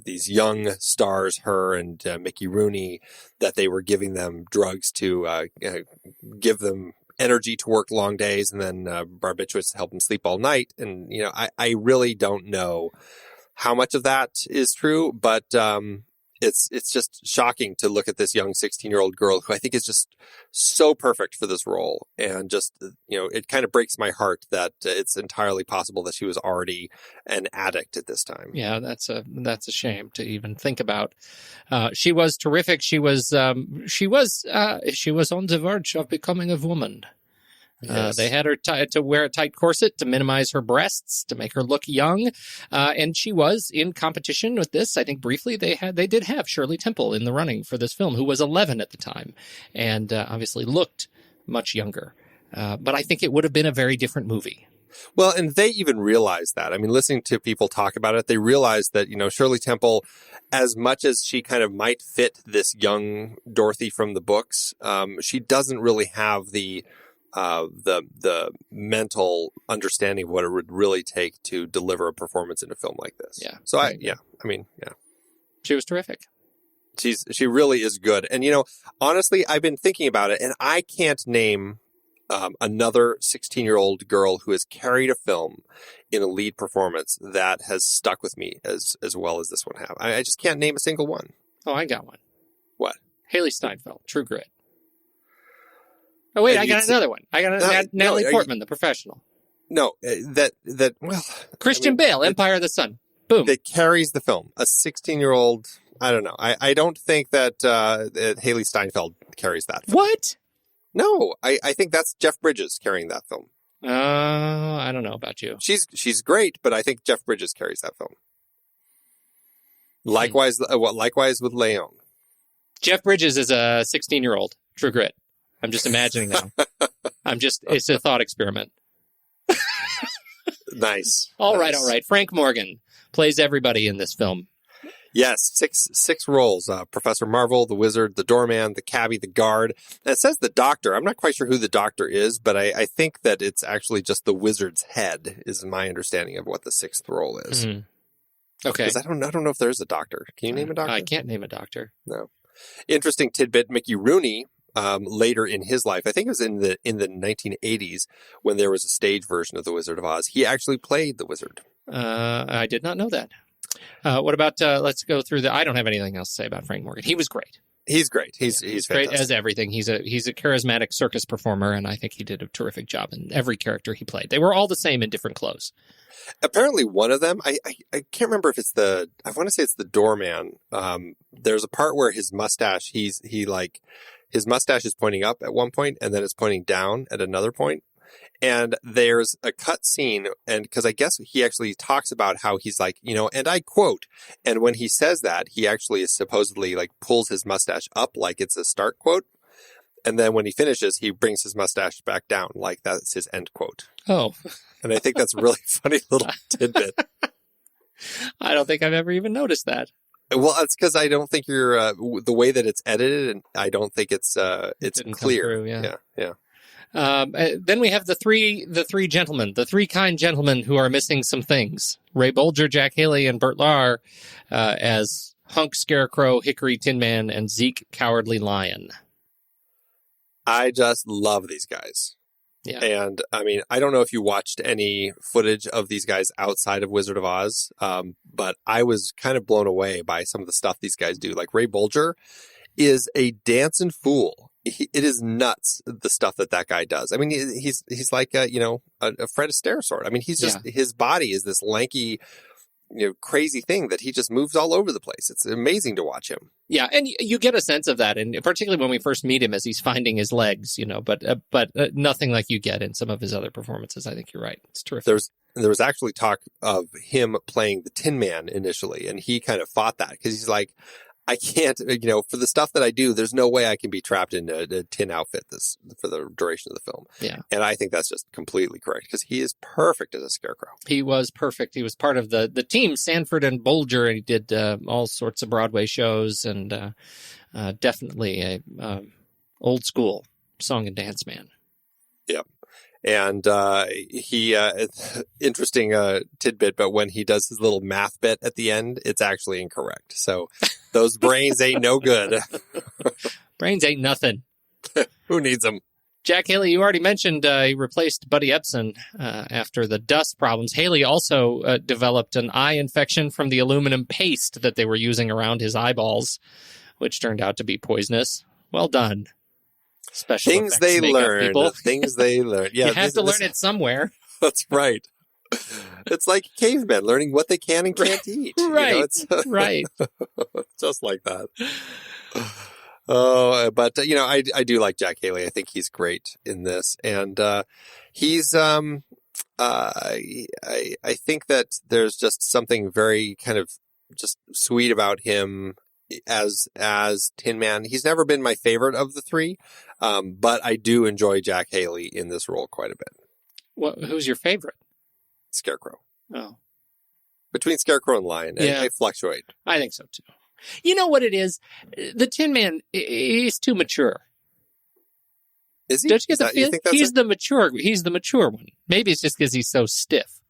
these young stars, her and Mickey Rooney, that they were giving them drugs to give them energy to work long days, and then barbiturates to help them sleep all night. And, I really don't know how much of that is true, but it's just shocking to look at this young 16-year-old girl who I think is just so perfect for this role. And just, it kind of breaks my heart that it's entirely possible that she was already an addict at this time. Yeah, that's a shame to even think about. She was terrific. She was on the verge of becoming a woman. Yes. They had her to wear a tight corset to minimize her breasts, to make her look young. And she was in competition with this. I think briefly they did have Shirley Temple in the running for this film, who was 11 at the time and obviously looked much younger. But I think it would have been a very different movie. Well, and they even realized that. I mean, listening to people talk about it, they realized that, Shirley Temple, as much as she kind of might fit this young Dorothy from the books, she doesn't really have the mental understanding of what it would really take to deliver a performance in a film like this. Yeah. So She was terrific. She really is good. And, honestly, I've been thinking about it, and I can't name another 16-year-old girl who has carried a film in a lead performance that has stuck with me as well as this one have. I just can't name a single one. Oh, I got one. What? Haley Steinfeld, True Grit. Oh, wait, I got another one. I got Natalie Portman, The Professional. No, Christian Bale, Empire of the Sun. Boom. That carries the film. A 16-year-old, I don't know. I don't think that Haley Steinfeld carries that film. What? No, I think that's Jeff Bridges carrying that film. I don't know about you. She's great, but I think Jeff Bridges carries that film. Likewise, likewise with Leon. Jeff Bridges is a 16-year-old. True Grit. I'm just imagining now. It's a thought experiment. Nice. All right. Frank Morgan plays everybody in this film. Yes, six roles. Professor Marvel, the Wizard, the Doorman, the Cabbie, the Guard. And it says the Doctor. I'm not quite sure who the Doctor is, but I think that it's actually just the Wizard's head is my understanding of what the sixth role is. Mm-hmm. Okay. Because I don't know if there's a Doctor. Can you name a Doctor? I can't name a Doctor. No. Interesting tidbit, Mickey Rooney, later in his life, I think it was in the 1980s when there was a stage version of The Wizard of Oz, he actually played the Wizard. I did not know that. What about, let's go through I don't have anything else to say about Frank Morgan. He was great. He's great. He's great as everything. He's a charismatic circus performer, and I think he did a terrific job in every character he played. They were all the same in different clothes. Apparently one of them, I can't remember if it's I want to say it's the Doorman. There's a part where his mustache, his mustache is pointing up at one point and then it's pointing down at another point. And there's a cut scene, and because I guess he actually talks about how he's like, and I quote, and when he says that, he actually is supposedly like pulls his mustache up like it's a start quote. And then when he finishes, he brings his mustache back down like that's his end quote. Oh. And I think that's a really funny little tidbit. I don't think I've ever even noticed that. Well, it's because I don't think you're the way that it's edited, and I don't think it's clear. Through, yeah. Then we have the three gentlemen, the three kind gentlemen who are missing some things. Ray Bolger, Jack Haley, and Burt Lahr as Hunk, Scarecrow, Hickory, Tin Man, and Zeke, Cowardly Lion. I just love these guys. Yeah. And I mean, I don't know if you watched any footage of these guys outside of Wizard of Oz, but I was kind of blown away by some of the stuff these guys do. Like Ray Bolger is a dancing fool. It is nuts, the stuff that guy does. I mean, he's like a Fred Astaire sort. I mean, he's just, his body is this lanky, crazy thing that he just moves all over the place. It's amazing to watch him. Yeah, and you get a sense of that, and particularly when we first meet him as he's finding his legs, but nothing like you get in some of his other performances. I think you're right. It's terrific. There was actually talk of him playing the Tin Man initially, and he kind of fought that because he's like, I can't, for the stuff that I do, there's no way I can be trapped in a tin outfit for the duration of the film. Yeah. And I think that's just completely correct because he is perfect as a Scarecrow. He was perfect. He was part of the team, Sanford and Bolger, and he did all sorts of Broadway shows and definitely a old school song and dance man. Yep. And he, interesting tidbit, but when he does his little math bit at the end, it's actually incorrect. So those brains ain't no good. Brains ain't nothing. Who needs them? Jack Haley, you already mentioned he replaced Buddy Epson after the dust problems. Haley also developed an eye infection from the aluminum paste that they were using around his eyeballs, which turned out to be poisonous. Well done. Special things they learn. Things they learn. Yeah, you have to learn it somewhere. That's right. It's like cavemen learning what they can and can't eat. Right. Right. Just like that. Oh, but I do like Jack Haley. I think he's great in this, and he's I think that there's just something very kind of just sweet about him as Tin Man. He's never been my favorite of the three, but I do enjoy Jack Haley in this role quite a bit. Who's your favorite? Scarecrow. Oh. Between Scarecrow and Lion, yeah. I fluctuate. I think so too. You know what it is? The Tin Man is too mature. Is he? Don't you get the feeling? He's the mature one. Maybe it's just because he's so stiff.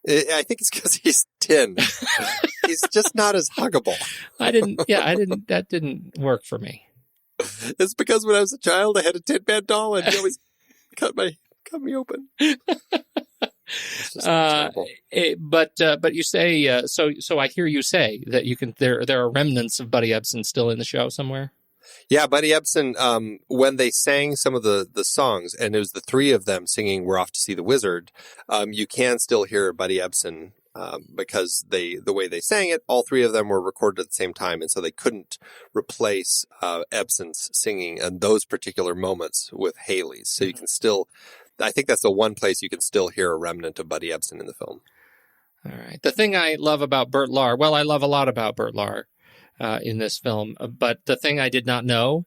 I think it's because he's tin. He's just not as huggable. That didn't work for me. It's because when I was a child, I had a Tin Man doll and he always cut me open. It's just terrible. But you say, so I hear you say that there are remnants of Buddy Epson still in the show somewhere. Yeah, Buddy Epson, when they sang some of the songs, and it was the three of them singing We're Off to See the Wizard, you can still hear Buddy Epson because the way they sang it, all three of them were recorded at the same time, and so they couldn't replace Epson's singing in those particular moments with Haley's. So you can still, I think that's the one place you can still hear a remnant of Buddy Epson in the film. All right. The thing I love about Burt Lahr, well, I love a lot about Burt Lahr in this film, but the thing I did not know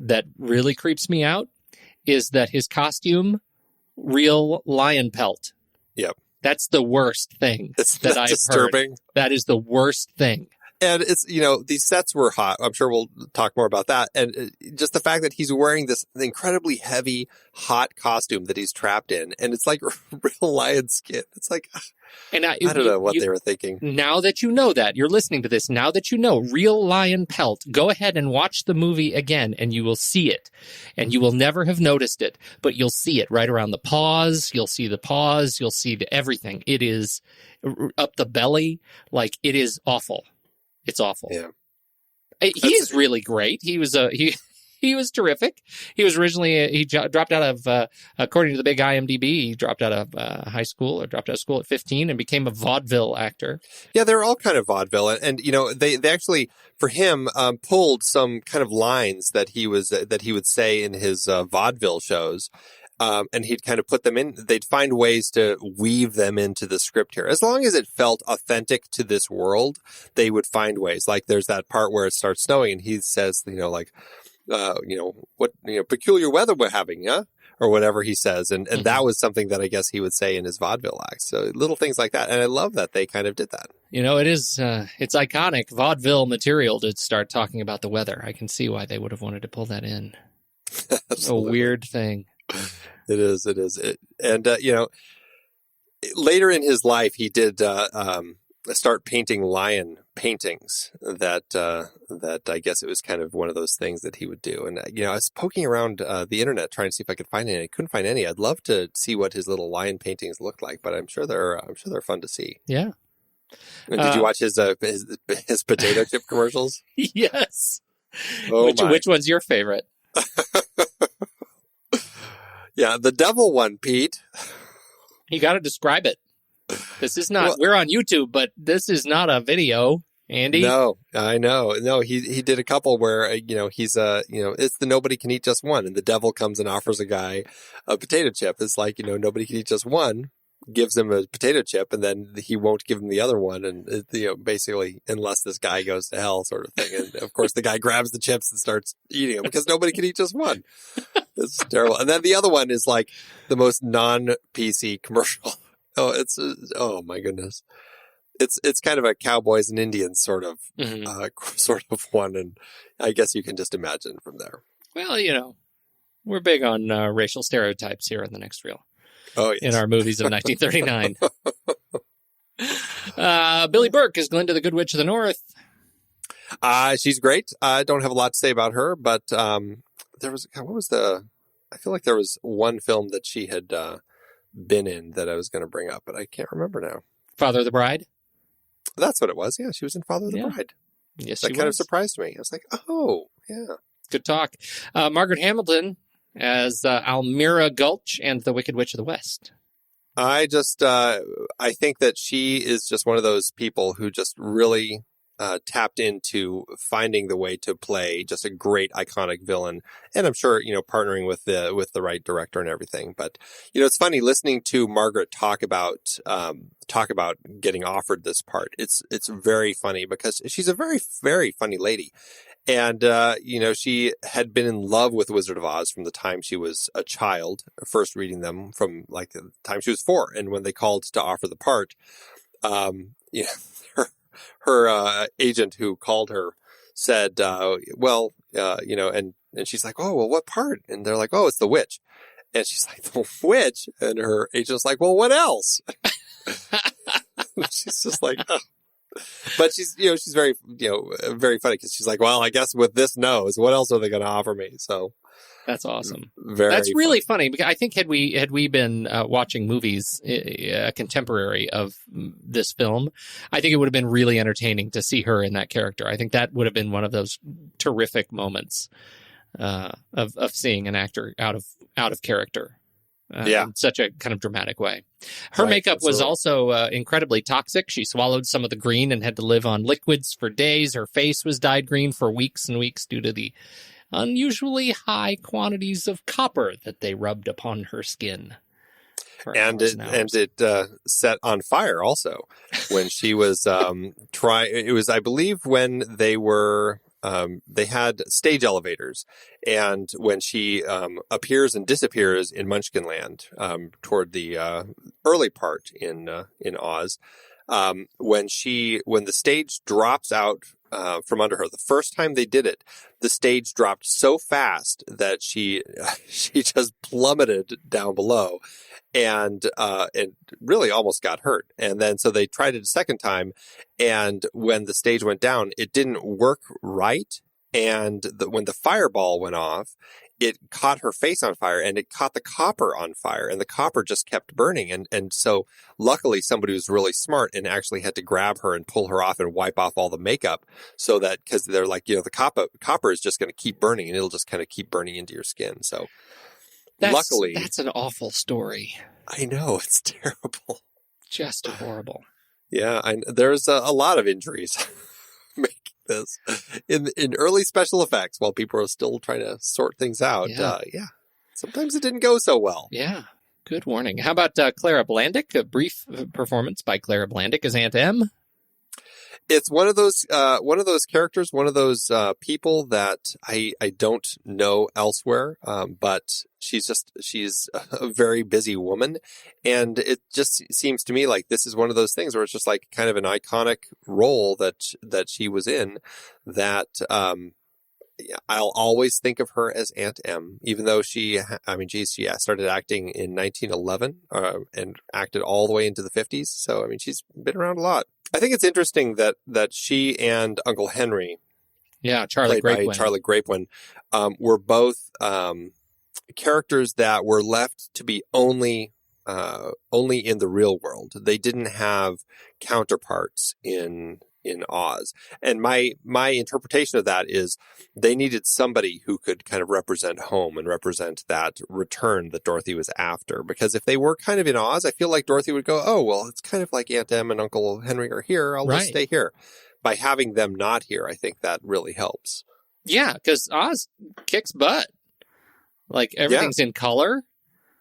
that really creeps me out is that his costume, real lion pelt. Yep. That's the worst thing that I've disturbing. heard. That is the worst thing. And it's, these sets were hot. I'm sure we'll talk more about that. And just the fact that he's wearing this incredibly heavy, hot costume that he's trapped in. And it's like real lion skin. It's like, and I don't know what they were thinking. Now that you know that, you're listening to this, now that you know real lion pelt, go ahead and watch the movie again and you will see it. And you will never have noticed it, but you'll see it right around the paws. You'll see the paws. You'll see everything. It is up the belly. Like, it is awful. It's awful. Yeah. He is really great. He was he was terrific. He was originally, he dropped out of, according to the big IMDb, he dropped out of high school or dropped out of school at 15 and became a vaudeville actor. Yeah, they're all kind of vaudeville. And they actually, for him, pulled some kind of lines that he would say in his vaudeville shows. And he'd kind of put them in, they'd find ways to weave them into the script here. As long as it felt authentic to this world, they would find ways. Like there's that part where it starts snowing and he says, what peculiar weather we're having, yeah? Or whatever he says. And that was something that I guess he would say in his vaudeville act. So little things like that. And I love that they kind of did that. It is, it's iconic vaudeville material to start talking about the weather. I can see why they would have wanted to pull that in. A weird thing. It is. And, later in his life, he did start painting lion paintings that I guess it was kind of one of those things that he would do. And, I was poking around the internet trying to see if I could find any. I couldn't find any. I'd love to see what his little lion paintings looked like, but I'm sure they're fun to see. Yeah. And did you watch his potato chip commercials? Yes. Oh, which one's your favorite? Yeah, the devil one, Pete. You got to describe it. This is not, we're on YouTube, but this is not a video, Andy. No, I know. No, he did a couple where, he's, it's the nobody can eat just one. And the devil comes and offers a guy a potato chip. It's like, nobody can eat just one, gives him a potato chip, and then he won't give him the other one. And, basically, unless this guy goes to hell sort of thing. And of course, the guy grabs the chips and starts eating them because nobody can eat just one. It's terrible. And then the other one is like the most non-PC commercial. Oh my goodness. It's kind of a cowboys and Indians sort of one. And I guess you can just imagine from there. Well, we're big on racial stereotypes here in the next reel. Oh, yes. In our movies of 1939. Billy Burke is Glinda the Good Witch of the North. She's great. I don't have a lot to say about her, but I feel like there was one film that she had been in that I was going to bring up, but I can't remember now. Father of the Bride? That's what it was. Yeah, she was in Father of the Bride. Yes, that kind of surprised me. I was like, oh, yeah. Good talk. Margaret Hamilton as Almira Gulch and the Wicked Witch of the West. I think that she is just one of those people who just really tapped into finding the way to play just a great iconic villain. And I'm sure, partnering with the right director and everything. But, it's funny listening to Margaret talk about getting offered this part. It's very funny because she's a very, very funny lady. And, she had been in love with Wizard of Oz from the time she was a child, first reading them from like the time she was 4. And when they called to offer the part, her agent who called her said, and she's like, oh, well, what part? And they're like, oh, it's the witch. And she's like, the witch? And her agent's like, well, what else? She's just like, oh. But she's very, very funny because she's like, well, I guess with this nose, what else are they going to offer me? So that's awesome. That's really funny because I think had we been watching movies contemporary of this film, I think it would have been really entertaining to see her in that character. I think that would have been one of those terrific moments of seeing an actor out of character. In such a kind of dramatic way. Her makeup was also incredibly toxic. She swallowed some of the green and had to live on liquids for days. Her face was dyed green for weeks and weeks due to the unusually high quantities of copper that they rubbed upon her skin. For and hours and hours. it set on fire also when she was trying. It was, I believe, when they were they had stage elevators, and when she appears and disappears in Munchkinland toward the early part in Oz, when the stage drops out from under her. The first time they did it, the stage dropped so fast that she just plummeted down below, and really almost got hurt. And then so they tried it a second time, and when the stage went down, it didn't work right. And when the fireball went off, it caught her face on fire, and it caught the copper on fire, and the copper just kept burning. And so luckily somebody was really smart and actually had to grab her and pull her off and wipe off all the makeup, so that, because they're like, the copper is just going to keep burning, and it'll just kind of keep burning into your skin. So luckily. That's an awful story. I know, it's terrible. Just horrible. Yeah, there's a lot of injuries making this in early special effects while people are still trying to sort things out. Yeah. Sometimes it didn't go so well. Yeah, good warning. How about Clara Blandick? A brief performance by Clara Blandick as Aunt Em. It's one of those characters, one of those people that I don't know elsewhere, but she's a very busy woman, and it just seems to me like this is one of those things where it's just like kind of an iconic role that she was in, that I'll always think of her as Aunt Em, even though she started acting in 1911 and acted all the way into the 50s. So, I mean, she's been around a lot. I think it's interesting that she and Uncle Henry, Charlie Grapewin, were both characters that were left to be only in the real world. They didn't have counterparts in Oz. And my interpretation of that is they needed somebody who could kind of represent home and represent that return that Dorothy was after. Because if they were kind of in Oz, I feel like Dorothy would go, oh, well, it's kind of like Aunt Em and Uncle Henry are here. I'll just stay here. By having them not here, I think that really helps. Yeah, because Oz kicks butt. Like, everything's in color.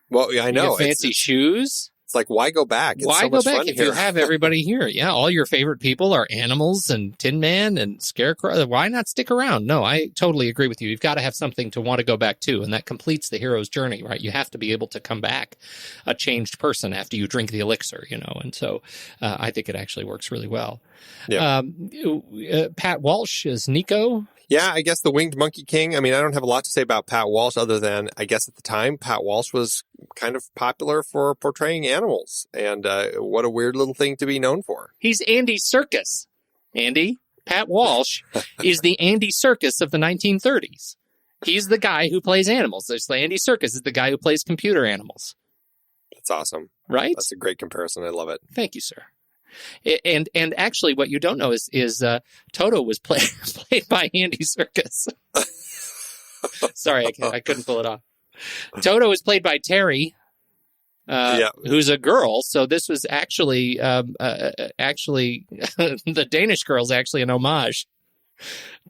Well, yeah, I know. Fancy shoes. It's like, why go back? It's why so go much back fun if here. you have everybody here? Yeah, all your favorite people are animals and Tin Man and Scarecrow. Why not stick around? No, I totally agree with you. You've got to have something to want to go back to, and that completes the hero's journey, right? You have to be able to come back a changed person after you drink the elixir, and so I think it actually works really well. Yeah. Pat Walsh is Nico. Yeah, I guess the Winged Monkey King. I mean, I don't have a lot to say about Pat Walsh other than, I guess at the time, Pat Walsh was kind of popular for portraying animals. And what a weird little thing to be known for. He's Andy Serkis. Pat Walsh is the Andy Serkis of the 1930s. He's the guy who plays animals. There's Andy Serkis is the guy who plays computer animals. That's awesome. Right? That's a great comparison. I love it. Thank you, sir. And actually, what you don't know is Toto was played by Andy Serkis. Sorry, I couldn't pull it off. Toto was played by Terry, who's a girl. So this was actually the Danish Girl is actually an homage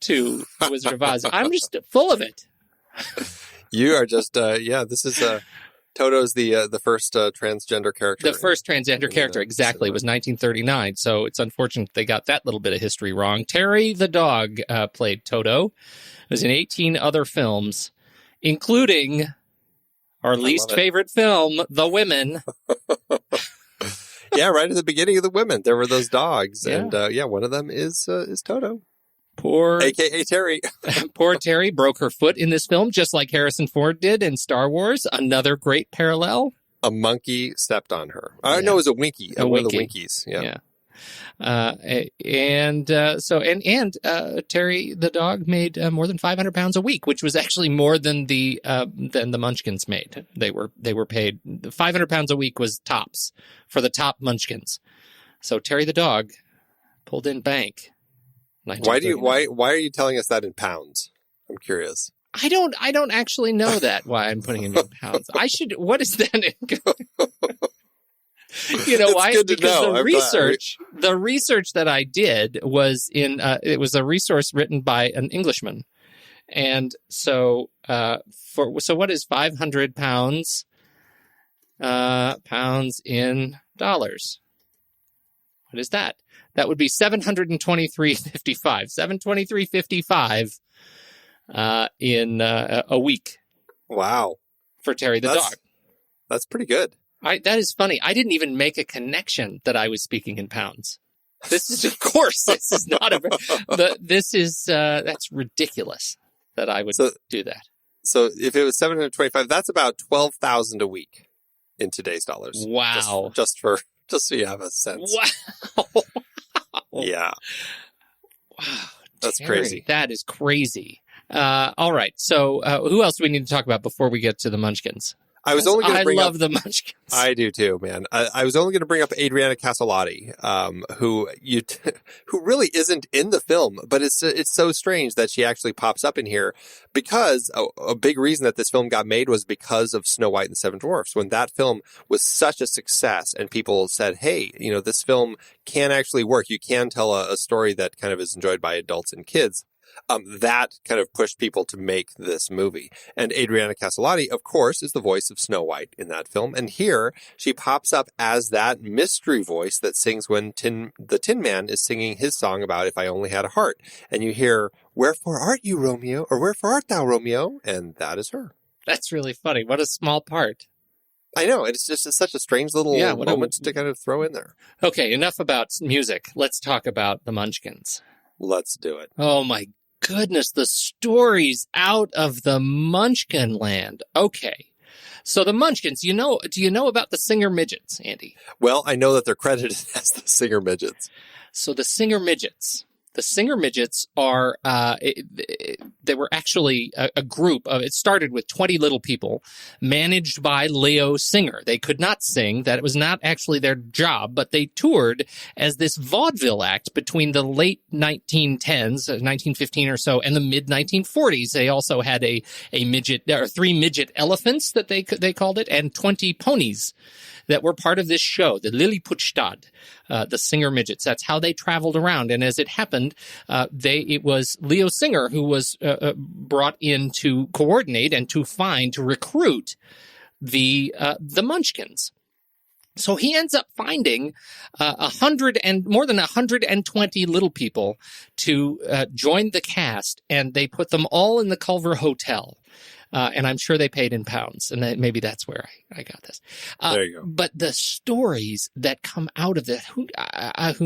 to Wizard of Oz. I'm just full of it. You are just this is Toto's the first transgender character. The first transgender character, exactly, was 1939. So it's unfortunate they got that little bit of history wrong. Terry the dog played Toto. It was in 18 other films, including our least favorite film, The Women. Yeah, right at the beginning of The Women, there were those dogs, and one of them is Toto. AKA Terry. Poor Terry broke her foot in this film, just like Harrison Ford did in Star Wars. Another great parallel. A monkey stepped on her. No, it was a Winky. One of the Winkies. Yeah. Terry the dog made more than 500 pounds a week, which was actually more than the Munchkins made. They were paid 500 pounds a week was tops for the top Munchkins. So Terry the dog pulled in bank. Why are you telling us that in pounds? I'm curious. I don't actually know that why I'm putting it in pounds. What is that in? You know why? Because the research that I did was it was a resource written by an Englishman. And so what is 500 pounds pounds in dollars. What is that? That would be $723.55. $723.55 in a week. Wow. For Terry the dog. That's pretty good. That is funny. I didn't even make a connection that I was speaking in pounds. This is, of course, this is not that's ridiculous that I would do that. So if it was 725, that's about 12,000 a week in today's dollars. Wow. Just so you have a sense. Wow. Yeah. Wow. That's Terry, crazy. That is crazy. All right. So who else do we need to talk about before we get to the Munchkins? I love the Munchkins. I do too, man. I was only going to bring up Adriana Caselotti, who really isn't in the film, but it's so strange that she actually pops up in here because a big reason that this film got made was because of Snow White and the Seven Dwarfs. When that film was such a success and people said, hey, this film can actually work. You can tell a story that kind of is enjoyed by adults and kids. That kind of pushed people to make this movie. And Adriana Caselotti, of course, is the voice of Snow White in that film. And here she pops up as that mystery voice that sings when the Tin Man is singing his song about If I Only Had a Heart. And you hear, wherefore art you, Romeo? Or wherefore art thou, Romeo? And that is her. That's really funny. What a small part. I know. It's just such a strange little moment to kind of throw in there. Okay, enough about music. Let's talk about the Munchkins. Let's do it. Oh, my goodness, the stories out of the Munchkin land. Okay. So the Munchkins, do you know about the Singer Midgets, Andy? Well, I know that they're credited as the Singer Midgets. So the Singer Midgets are, they were actually a group of, it started with 20 little people managed by Leo Singer. They could not sing. That was not actually their job, but they toured as this vaudeville act between the late 1910s, 1915 or so, and the mid 1940s. They also had a midget, or 3 midget elephants that they called it, and 20 ponies that were part of this show, the Lilliputstad, the Singer Midgets. That's how they traveled around. And as it happened, it was Leo Singer who was brought in to coordinate and to recruit the Munchkins. So he ends up finding more than 120 little people to join the cast, and they put them all in the Culver Hotel. And I'm sure they paid in pounds, and maybe that's where I got this. There you go. But the stories that come out of it, who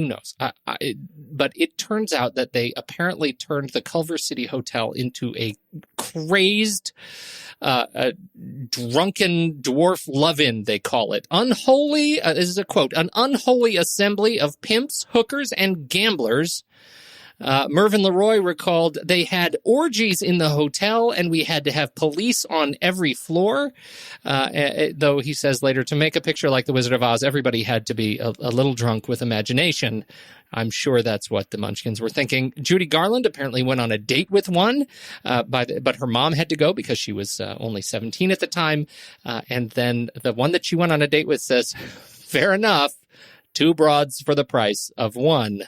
knows? But it turns out that they apparently turned the Culver City Hotel into a crazed, drunken dwarf love-in, they call it. Unholy, this is a quote, an unholy assembly of pimps, hookers, and gamblers. Mervyn LeRoy recalled they had orgies in the hotel and we had to have police on every floor. Though he says later, to make a picture like the Wizard of Oz, everybody had to be a little drunk with imagination. I'm sure that's what the Munchkins were thinking. Judy Garland apparently went on a date with one, but her mom had to go because she was only 17 at the time. And then the one that she went on a date with says, fair enough, 2 broads for the price of 1.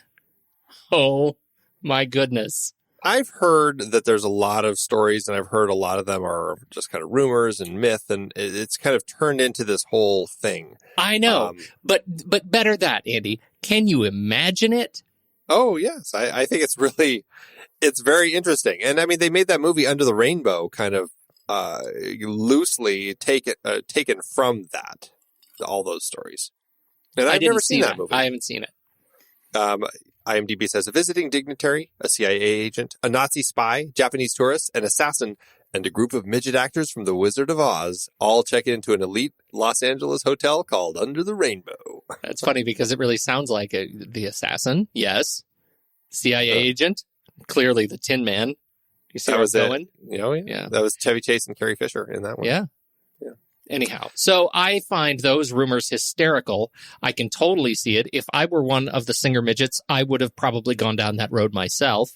Oh, my goodness. I've heard that there's a lot of stories, and I've heard a lot of them are just kind of rumors and myth, and it's kind of turned into this whole thing. I know, but better that, Andy. Can you imagine it? Oh, yes. I think it's very interesting. And I mean, they made that movie Under the Rainbow kind of loosely taken from that, all those stories. And I've never seen that movie. I haven't seen it. IMDb says a visiting dignitary, a CIA agent, a Nazi spy, Japanese tourist, an assassin, and a group of midget actors from The Wizard of Oz all check into an elite Los Angeles hotel called Under the Rainbow. That's funny because it really sounds like the assassin. Yes. CIA agent. Clearly the Tin Man. You see that where was it's going? Yeah. That was Chevy Chase and Carrie Fisher in that one. Yeah. Anyhow, so I find those rumors hysterical. I can totally see it. If I were one of the Singer Midgets, I would have probably gone down that road myself.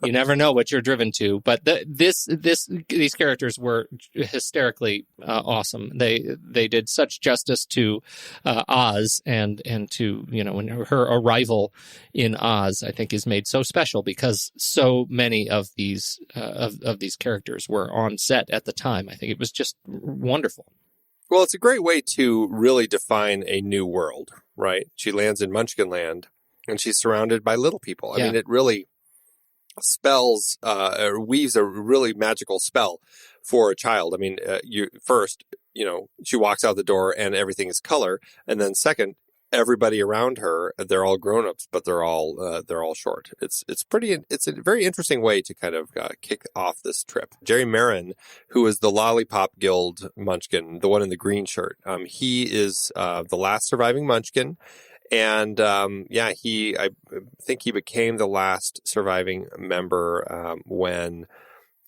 You never know what you're driven to, but these characters were hysterically awesome. They did such justice to Oz and to when her arrival in Oz, I think, is made so special because so many of these characters were on set at the time. I think it was just wonderful. Well, it's a great way to really define a new world, right? She lands in Munchkin Land, and she's surrounded by little people. I mean, it really spells or weaves a really magical spell for a child. I mean, she walks out the door and everything is color, and then second, everybody around her, they're all grown-ups, but they're all short. It's a very interesting way to kind of kick off this trip. Jerry Marin, who is the Lollipop Guild Munchkin, the one in the green shirt, he is the last surviving Munchkin. And, I think he became the last surviving member, when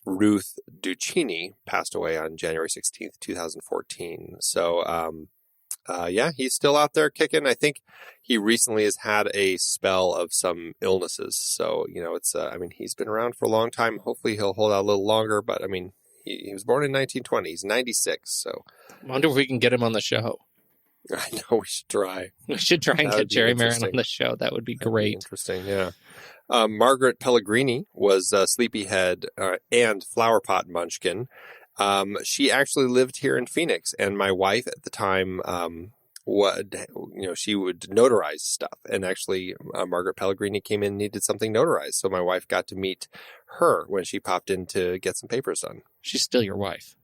Ruth Duccini passed away on January 16th, 2014. So, he's still out there kicking. I think he recently has had a spell of some illnesses. So, he's been around for a long time. Hopefully he'll hold out a little longer, but I mean, he was born in 1920. He's 96. So I wonder if we can get him on the show. I know, we should try. We should try and get Jerry Marin on the show. That would be great. Interesting, yeah. Margaret Pellegrini was Sleepyhead and Flowerpot Munchkin. She actually lived here in Phoenix, and my wife at the time, she would notarize stuff. And actually, Margaret Pellegrini came in and needed something notarized. So my wife got to meet her when she popped in to get some papers done. She's still your wife,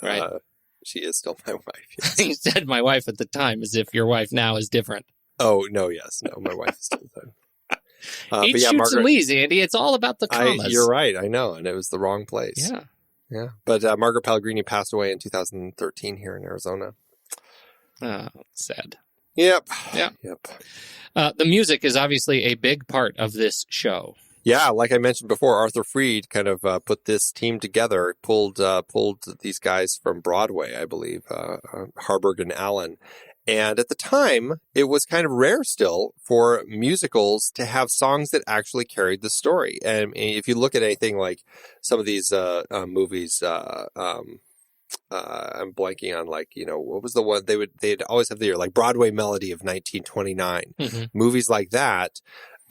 right? She is still my wife. Yes. You said my wife at the time, as if your wife now is different. Oh, no, yes. No, my wife is still the time. Each shoots and leaves, Andy. It's all about the commas. You're right. I know. And it was the wrong place. Yeah. Yeah. But Margaret Pellegrini passed away in 2013 here in Arizona. Sad. Yep. Yep. The music is obviously a big part of this show. Yeah, like I mentioned before, Arthur Freed kind of put this team together, pulled these guys from Broadway, I believe, Harburg and Allen. And at the time, it was kind of rare still for musicals to have songs that actually carried the story. And if you look at anything like some of these movies, I'm blanking on, what was the one they'd always have the year, like Broadway Melody of 1929. Mm-hmm. Movies like that.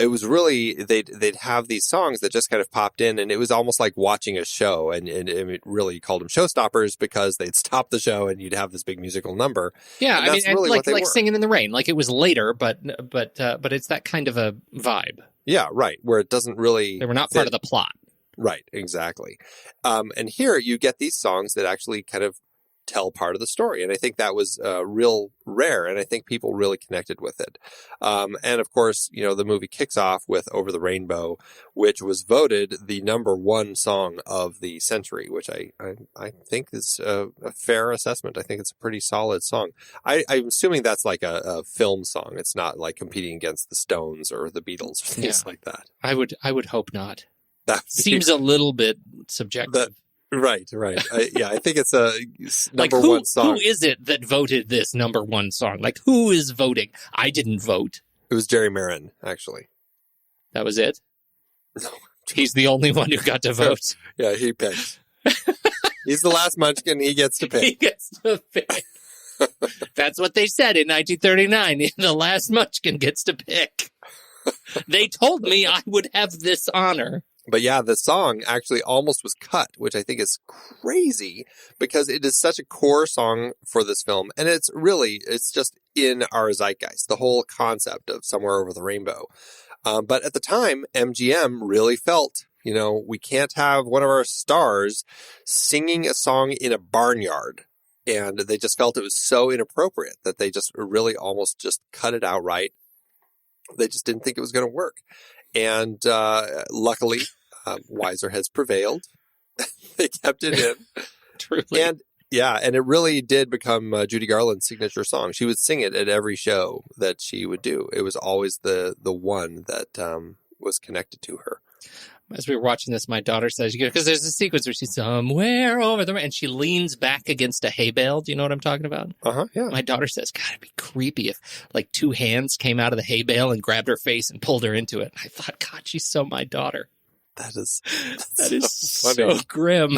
It was really, they'd have these songs that just kind of popped in, and it was almost like watching a show, and it really called them showstoppers because they'd stop the show and you'd have this big musical number. Yeah, I mean, really like Singing in the Rain. Like, it was later, but it's that kind of a vibe. Yeah, right, where it doesn't really... They were not part of the plot. Right, exactly. And here you get these songs that actually kind of tell part of the story. And I think that was real rare, and I think people really connected with it. And of course, the movie kicks off with Over the Rainbow, which was voted the #1 song of the century, which I think is a fair assessment. I think it's a pretty solid song. I'm assuming that's like a film song. It's not like competing against the Stones or the Beatles or things like that. I would hope not. That seems a little bit subjective. Right. I think it's a #1 song. Who is it that voted this #1 song? Like, who is voting? I didn't vote. It was Jerry Marin, actually. That was it? No. He's the only one who got to vote. Yeah, he picked. He's the last Munchkin. He gets to pick. He gets to pick. That's what they said in 1939. The last Munchkin gets to pick. They told me I would have this honor. But yeah, the song actually almost was cut, which I think is crazy because it is such a core song for this film. And it's just in our zeitgeist, the whole concept of Somewhere Over the Rainbow. But at the time, MGM really felt, we can't have one of our stars singing a song in a barnyard. And they just felt it was so inappropriate that they just really almost just cut it outright. They just didn't think it was going to work. And luckily, wiser heads prevailed. They kept it in. Truly. And it really did become Judy Garland's signature song. She would sing it at every show that she would do. It was always the one that was connected to her. As we were watching this, my daughter says, because there's a sequence where she's somewhere over there, and she leans back against a hay bale. Do you know what I'm talking about? Uh-huh, yeah. My daughter says, God, it'd be creepy if, like, 2 hands came out of the hay bale and grabbed her face and pulled her into it. I thought, God, she's so my daughter. That is so grim.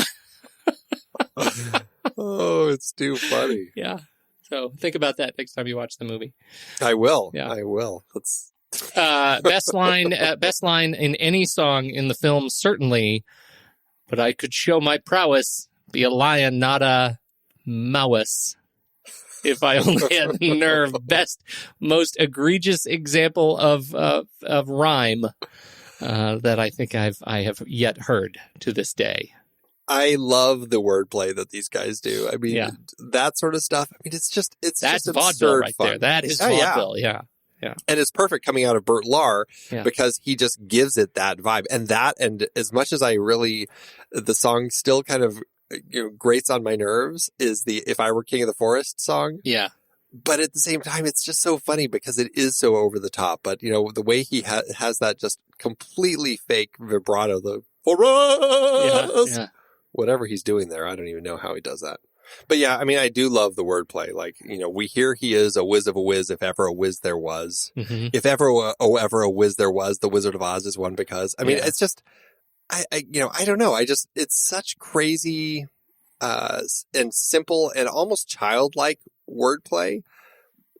Oh, it's too funny. Yeah. So think about that next time you watch the movie. I will. Yeah. I will. Best line in any song in the film, certainly. But I could show my prowess, be a lion, not a mouse. If I only had the nerve. Best, most egregious example of rhyme that I think I have yet heard to this day. I love the wordplay that these guys do. I mean, that sort of stuff. I mean, it's just vaudeville right fun. there. That is vaudeville. Yeah. And it's perfect coming out of Burt Lahr because he just gives it that vibe. And as much as the song still kind of grates on my nerves is the If I Were King of the Forest song. Yeah. But at the same time, it's just so funny because it is so over the top. But, the way he has that just completely fake vibrato, the forest, whatever he's doing there. I don't even know how he does that. But yeah, I mean, I do love the wordplay. Like, we hear he is a whiz of a whiz, if ever a whiz there was. Mm-hmm. If ever a whiz there was, the Wizard of Oz is one because. I mean, it's just, I don't know. It's such crazy and simple and almost childlike wordplay.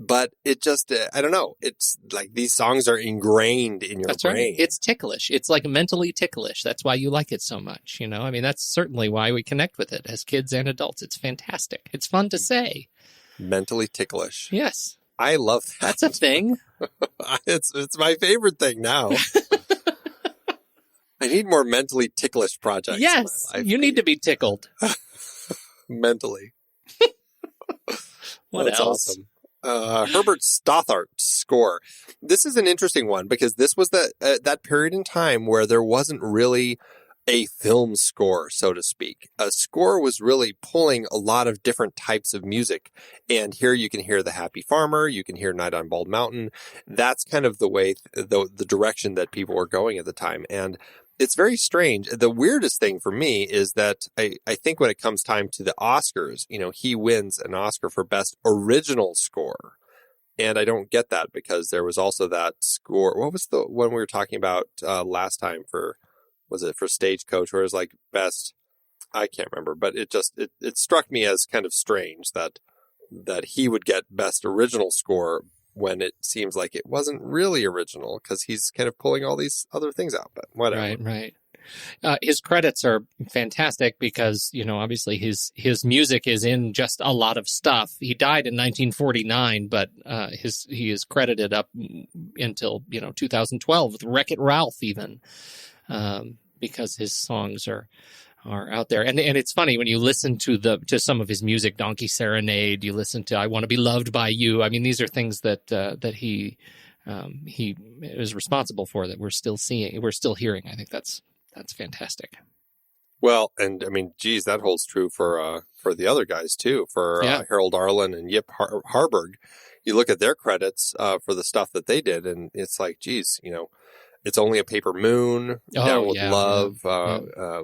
But it just, I don't know. It's like these songs are ingrained in your brain. Right. It's ticklish. It's like mentally ticklish. That's why you like it so much. I mean, that's certainly why we connect with it as kids and adults. It's fantastic. It's fun to say. Mentally ticklish. Yes. I love that. That's a thing. It's my favorite thing now. I need more mentally ticklish projects in my life. You need to be tickled. Mentally. What else? Awesome. Herbert Stothart's score. This is an interesting one because this was that period in time where there wasn't really a film score, so to speak. A score was really pulling a lot of different types of music. And here you can hear The Happy Farmer, you can hear Night on Bald Mountain. That's kind of the way, the direction that people were going at the time. And it's very strange. The weirdest thing for me is that I think when it comes time to the Oscars, he wins an Oscar for Best Original Score. And I don't get that because there was also that score. What was the one we were talking about last time was it for Stagecoach, where it was like best? I can't remember, but it struck me as kind of strange that he would get Best Original Score when it seems like it wasn't really original because he's kind of pulling all these other things out, but whatever. Right. His credits are fantastic because, obviously his music is in just a lot of stuff. He died in 1949, but he is credited up until, 2012 with Wreck-It Ralph even, because his songs are out there. And it's funny when you listen to some of his music, Donkey Serenade, you listen to I Want to Be Loved by You. I mean, these are things that he is responsible for that we're still hearing. I think that's fantastic. Well, and I mean, geez, that holds true for the other guys too, for Harold Arlen and Yip Harburg. You look at their credits for the stuff that they did, and it's like, geez, It's Only a Paper Moon, Down with Love,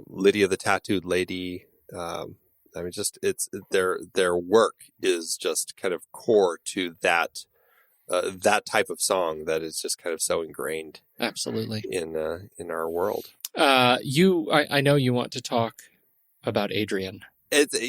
Lydia the Tattooed Lady. I mean, just their work is just kind of core to that type of song that is just kind of so ingrained, absolutely, in our world. I know you want to talk about Adrian. It's,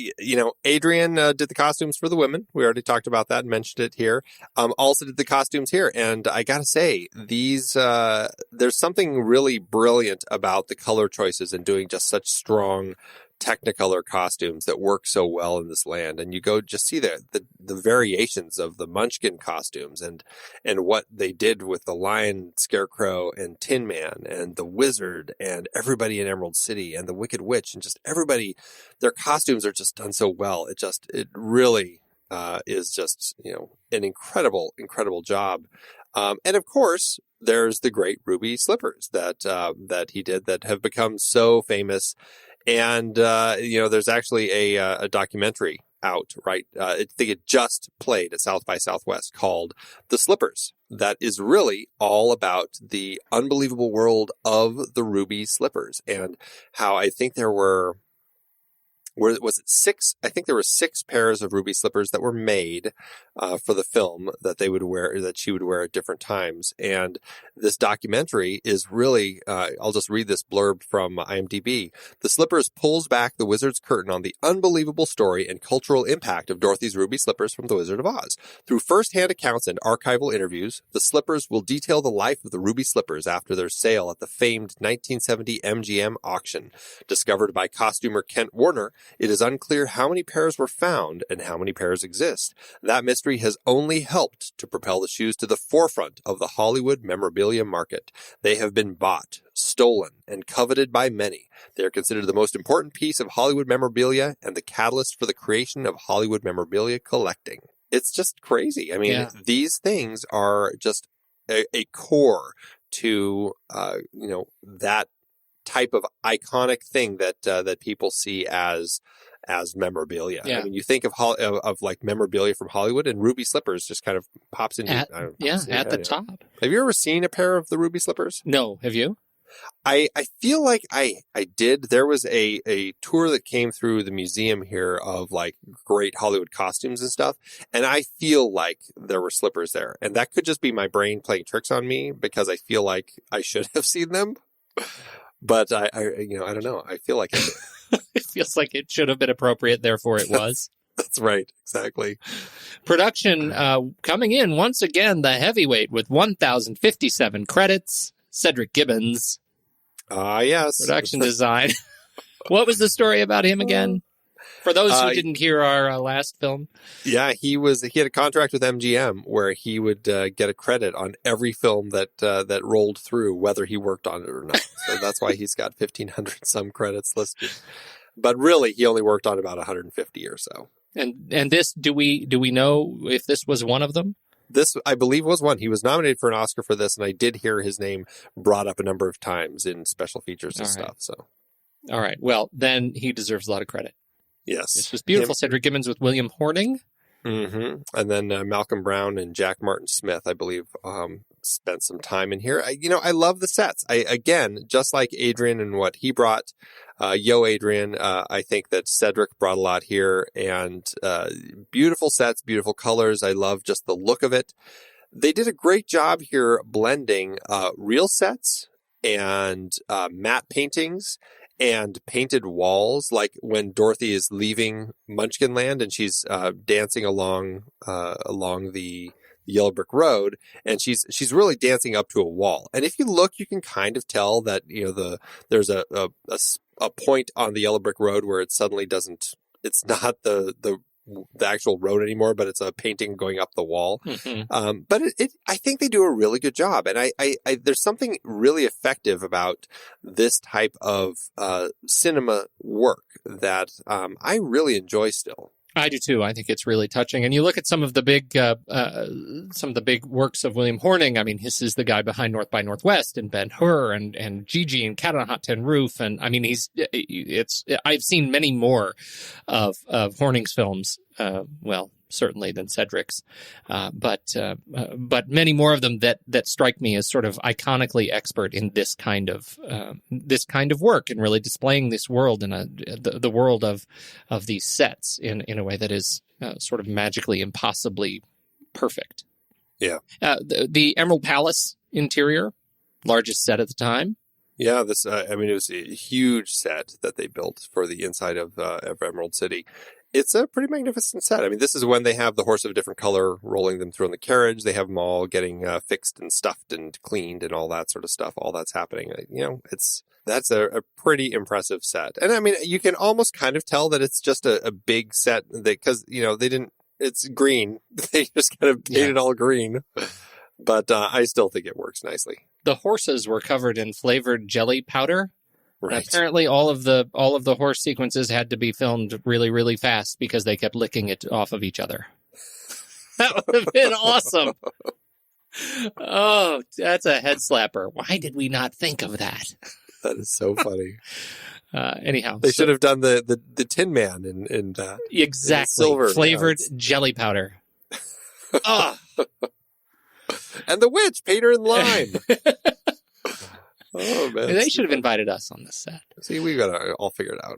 Adrian did the costumes for the women. We already talked about that and mentioned it here. Also did the costumes here. And I gotta say, these, there's something really brilliant about the color choices and doing just such strong Technicolor costumes that work so well in this land. And you go just see the variations of the Munchkin costumes and what they did with the Lion, Scarecrow, and Tin Man, and the Wizard, and everybody in Emerald City, and the Wicked Witch, and just everybody. Their costumes are just done so well. It really is just, an incredible, incredible job. And of course, there's the great ruby slippers that he did that have become so famous. And, there's actually a documentary out, right? I think it just played at South by Southwest called The Slippers. That is really all about the unbelievable world of the ruby slippers and how I think there were six? I think there were 6 pairs of ruby slippers that were made for the film that she would wear at different times. And this documentary is really, I'll just read this blurb from IMDb. The Slippers pulls back the wizard's curtain on the unbelievable story and cultural impact of Dorothy's ruby slippers from The Wizard of Oz. Through first-hand accounts and archival interviews, the Slippers will detail the life of the ruby slippers after their sale at the famed 1970 MGM auction. Discovered by costumer Kent Warner, It is unclear how many pairs were found and how many pairs exist. That mystery has only helped to propel the shoes to the forefront of the Hollywood memorabilia market. They have been bought, stolen, and coveted by many. They are considered the most important piece of Hollywood memorabilia and the catalyst for the creation of Hollywood memorabilia collecting. It's just crazy. I mean, these things are just a core to, that type of iconic thing that people see as memorabilia. Yeah. I mean, you think of like memorabilia from Hollywood, and ruby slippers just kind of pops into at the top. Have you ever seen a pair of the ruby slippers? No, have you? I feel like I did. There was a tour that came through the museum here of like great Hollywood costumes and stuff. And I feel like there were slippers there. And that could just be my brain playing tricks on me because I feel like I should have seen them. But I don't know. I feel like it feels like it should have been appropriate. Therefore it was. That's right. Exactly. Production coming in once again, the heavyweight with 1,057 credits. Cedric Gibbons. Yes. Production design. What was the story about him again? For those who didn't hear our last film. Yeah, he had a contract with MGM where he would get a credit on every film that rolled through, whether he worked on it or not. So that's why he's got 1,500 some credits listed. But really, he only worked on about 150 or so. And this, do we know if this was one of them? This, I believe, was one. He was nominated for an Oscar for this, and I did hear his name brought up a number of times in special features and stuff. So, all right. Well, then he deserves a lot of credit. Yes. This was beautiful. Cedric Gibbons with William Horning. Mm-hmm. And then Malcolm Brown and Jack Martin Smith, I believe, spent some time in here. I love the sets. Again, just like Adrian and what he brought, Adrian, I think that Cedric brought a lot here, and beautiful sets, beautiful colors. I love just the look of it. They did a great job here blending real sets and matte paintings and painted walls, like when Dorothy is leaving Munchkinland and she's dancing along the yellow brick road, and she's really dancing up to a wall. And if you look, you can kind of tell that there's a point on the yellow brick road where it suddenly doesn't. It's not the actual road anymore, but it's a painting going up the wall. Mm-hmm. But I think they do a really good job. And I there's something really effective about this type of cinema work that I really enjoy still. I do too. I think it's really touching. And you look at some of the big works of William Horning. I mean, this is the guy behind North by Northwest and Ben-Hur and Gigi and Cat on a Hot Tin Roof. And I mean, I've seen many more of Horning's films. Certainly than Cedric's, but many more of them that strike me as sort of iconically expert in this kind of work and really displaying this world and the world of these sets in a way that is sort of magically, impossibly perfect. Yeah. The Emerald Palace interior, largest set at the time. Yeah, this. It was a huge set that they built for the inside of Emerald City. It's a pretty magnificent set. I mean, this is when they have the horse of a different color rolling them through in the carriage. They have them all getting fixed and stuffed and cleaned and all that sort of stuff. All that's happening. That's a pretty impressive set. And I mean, you can almost kind of tell that it's just a big set because they didn't. It's green. They just kind of painted it all green. But I still think it works nicely. The horses were covered in flavored jelly powder. Right. Apparently, all of the horse sequences had to be filmed really, really fast because they kept licking it off of each other. That would have been awesome. Oh, that's a head slapper. Why did we not think of that? That is so funny. Anyhow, they should have done the Tin Man in exactly silver flavored jelly powder. Oh. And the witch painter in lime. Oh man! They should have invited us on this set. See, we got to all figure it out.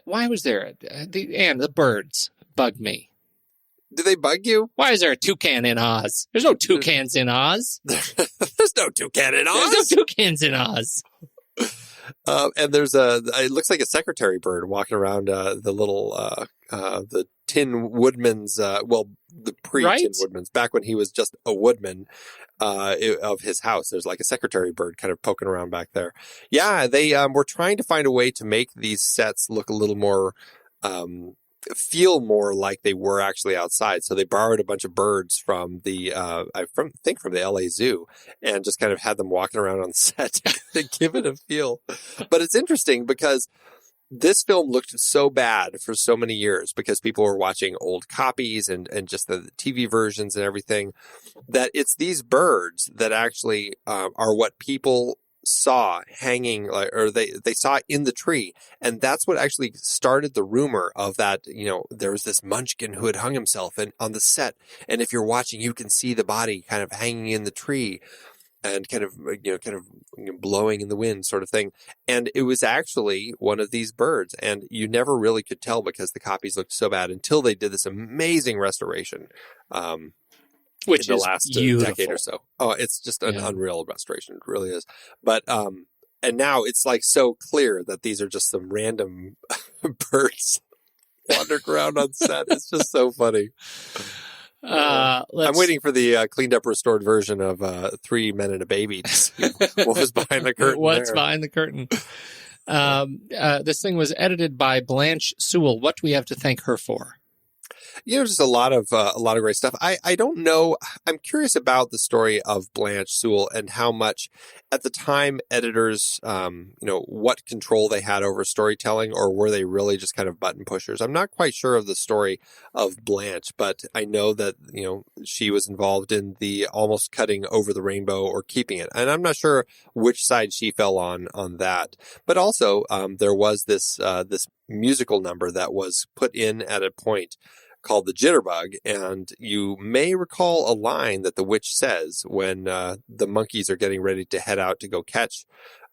Why was there the birds bug me? Do they bug you? Why is there a toucan in Oz? There's no toucans in Oz. There's no toucan in Oz. There's no toucans in Oz. And there's it looks like a secretary bird walking around the little the Tin Woodman's, the pre-Tin Right? Woodman's, back when he was just a woodman of his house. There's like a secretary bird kind of poking around back there. Yeah, they were trying to find a way to make these sets look a little more, feel more like they were actually outside. So they borrowed a bunch of birds from the, from the LA Zoo, and just kind of had them walking around on the set to give it a feel. But it's interesting because this film looked so bad for so many years because people were watching old copies and just the TV versions and everything, that it's these birds that actually are what people saw hanging, or they saw in the tree. And that's what actually started the rumor of that, there was this munchkin who had hung himself on the set. And if you're watching, you can see the body kind of hanging in the tree and kind of blowing in the wind sort of thing. And it was actually one of these birds. And you never really could tell because the copies looked so bad until they did this amazing restoration, which in the is last beautiful. decade or so. Oh, it's just an unreal restoration. It really is. But, and now it's like so clear that these are just some random birds wandering around on set. It's just so funny. I'm waiting for the cleaned up, restored version of 3 Men and a Baby to see what was behind the curtain. What's behind the curtain? This thing was edited by Blanche Sewell. What do we have to thank her for? Just a lot of great stuff. I don't know. I'm curious about the story of Blanche Sewell and how much at the time editors, what control they had over storytelling, or were they really just kind of button pushers? I'm not quite sure of the story of Blanche, but I know that, she was involved in the almost cutting over the rainbow or keeping it. And I'm not sure which side she fell on that. But also, there was this musical number that was put in at a point called the Jitterbug, and you may recall a line that the witch says when the monkeys are getting ready to head out to go catch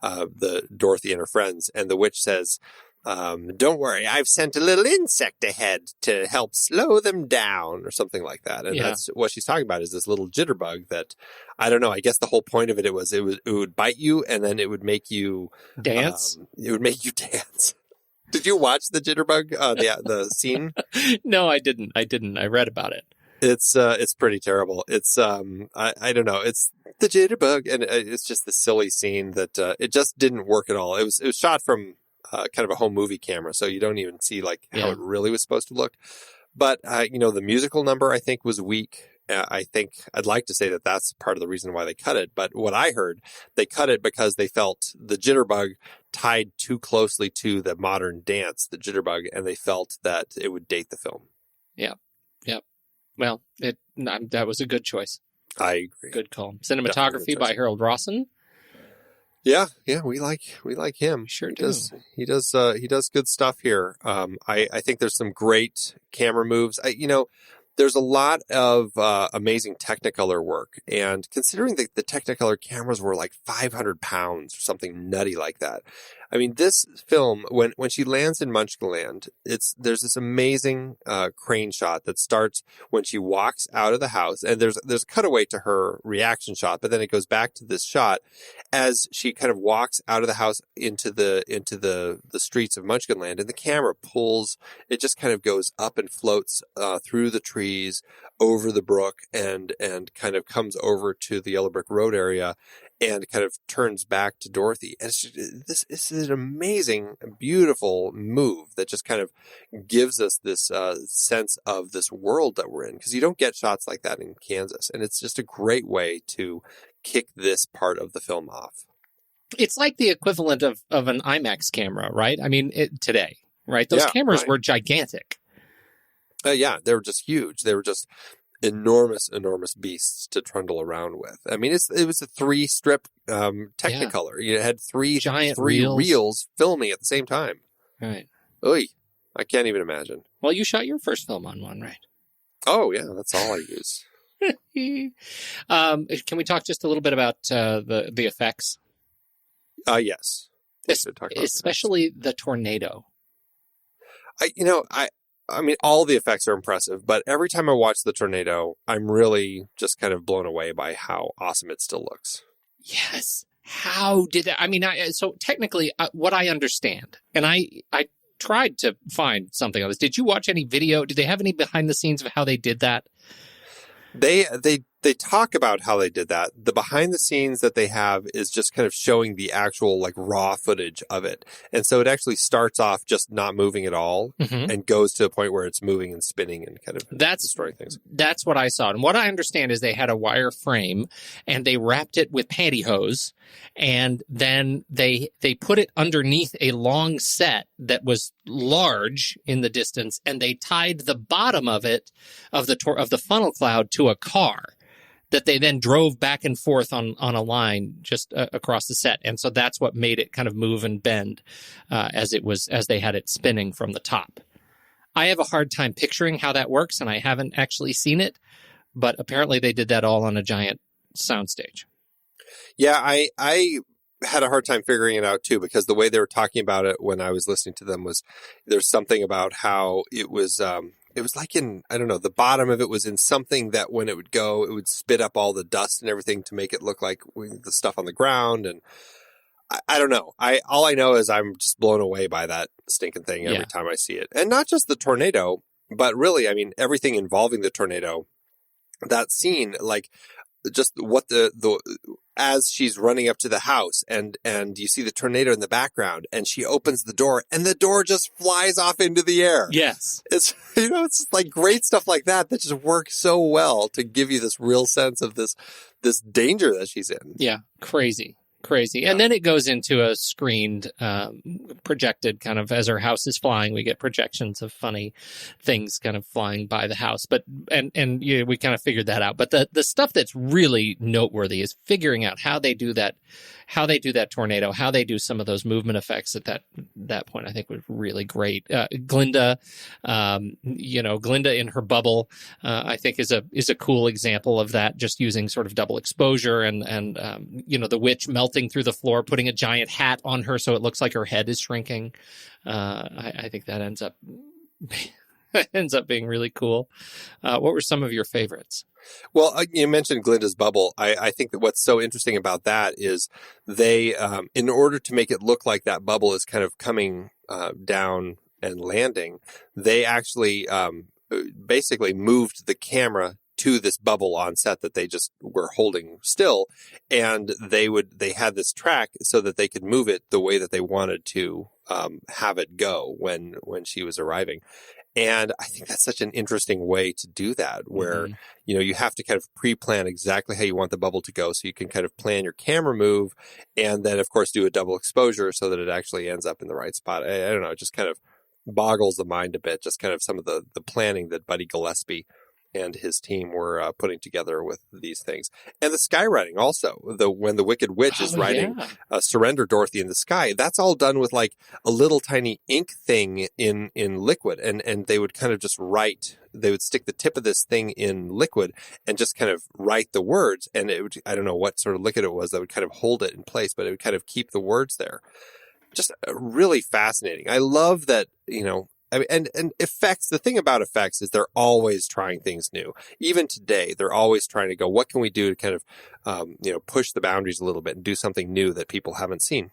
the Dorothy and her friends, and the witch says, "Don't worry, I've sent a little insect ahead to help slow them down," or something like that. And that's what she's talking about, is this little jitterbug that, I don't know, I guess the whole point of it would bite you, and then it would make you dance. It would make you dance. Did you watch the Jitterbug, the scene? No, I didn't. I read about it. It's pretty terrible. It's, I don't know. It's the Jitterbug, and it's just the silly scene that, it just didn't work at all. It was shot from, kind of a home movie camera, so you don't even see how it really was supposed to look. But, the musical number I think was weak. I think I'd like to say that that's part of the reason why they cut it. But what I heard, they cut it because they felt the Jitterbug tied too closely to the modern dance, the Jitterbug, and they felt that it would date the film. Yeah. Yep. Well, that was a good choice. I agree. Good call. Cinematography by Harold Rawson. Yeah, we like him. Sure do. He does good stuff here. I think there's some great camera moves. There's a lot of amazing Technicolor work, and considering that the Technicolor cameras were like 500 pounds or something nutty like that. I mean, this film, when she lands in Munchkinland, there's this amazing crane shot that starts when she walks out of the house, and there's a cutaway to her reaction shot, but then it goes back to this shot as she kind of walks out of the house into the streets of Munchkinland, and the camera pulls. It just kind of goes up and floats through the trees, over the brook, and kind of comes over to the Yellow Brick Road area, and kind of turns back to Dorothy. And this is an amazing, beautiful move that just kind of gives us this sense of this world that we're in, because you don't get shots like that in Kansas. And it's just a great way to kick this part of the film off. It's like the equivalent of an IMAX camera, right? I mean, today, right? Those cameras were gigantic. They were just huge. They were just enormous beasts to trundle around with. I mean, it was a 3-strip Technicolor. You had three reels filming at the same time. Right. Oy, I can't even imagine. Well, you shot your first film on one, right? Oh yeah, that's all I use. Can we talk just a little bit about the effects? Yes. Especially the tornado. I mean, all the effects are impressive, but every time I watch the tornado, I'm really just kind of blown away by how awesome it still looks. Yes. How did that? I mean, so technically, what I understand, and I tried to find something on this. Did you watch any video? Did they have any behind the scenes of how they did that? They talk about how they did that. The behind the scenes that they have is just kind of showing the actual like raw footage of it. And so it actually starts off just not moving at all and goes to a point where it's moving and spinning and kind of destroying things. That's what I saw. And what I understand is they had a wire frame and they wrapped it with pantyhose, and then they put it underneath a long set that was large in the distance, and they tied the bottom of it, of the funnel cloud, to a car that they then drove back and forth on a line just across the set. And so that's what made it kind of move and bend as they had it spinning from the top. I have a hard time picturing how that works, and I haven't actually seen it, but apparently they did that all on a giant soundstage. Yeah, I had a hard time figuring it out too, because the way they were talking about it when I was listening to them was there's something about how it was like in, I don't know, the bottom of it was in something that when it would go, it would spit up all the dust and everything to make it look like the stuff on the ground. And I don't know. All I know is I'm just blown away by that stinking thing every time I see it. And not just the tornado, but really, I mean, everything involving the tornado. That scene, like just what as she's running up to the house and you see the tornado in the background and she opens the door and the door just flies off into the air. Yes. It's, it's like great stuff like that just works so well to give you this real sense of this danger that she's in. Yeah. Crazy. And then it goes into a screened, projected kind of, as her house is flying, we get projections of funny things kind of flying by the house. But, and we kind of figured that out. But the stuff that's really noteworthy is figuring out how they do that tornado, how they do some of those movement effects at that point, I think was really great. Glinda, Glinda in her bubble, I think is a cool example of that, just using sort of double exposure and the witch melting through the floor, putting a giant hat on her so it looks like her head is shrinking. I think that ends up being really cool. What were some of your favorites? Well, you mentioned Glinda's bubble. I think that what's so interesting about that is they, in order to make it look like that bubble is kind of coming down and landing, they actually basically moved the camera to this bubble on set that they just were holding still, and they had this track so that they could move it the way that they wanted to have it go when she was arriving. And I think that's such an interesting way to do that, where, you have to kind of pre-plan exactly how you want the bubble to go so you can kind of plan your camera move and then, of course, do a double exposure so that it actually ends up in the right spot. I don't know, it just kind of boggles the mind a bit, just kind of some of the planning that Buddy Gillespie and his team were putting together with these things. And the skywriting also, when the Wicked Witch is writing Surrender Dorothy in the Sky, that's all done with like a little tiny ink thing in liquid. And they would kind of just they would stick the tip of this thing in liquid and just kind of write the words. And it would, I don't know what sort of liquid it was that would kind of hold it in place, but it would kind of keep the words there. Just really fascinating. I love that, and effects, the thing about effects is they're always trying things new. Even today, they're always trying to go, what can we do to kind of, push the boundaries a little bit and do something new that people haven't seen?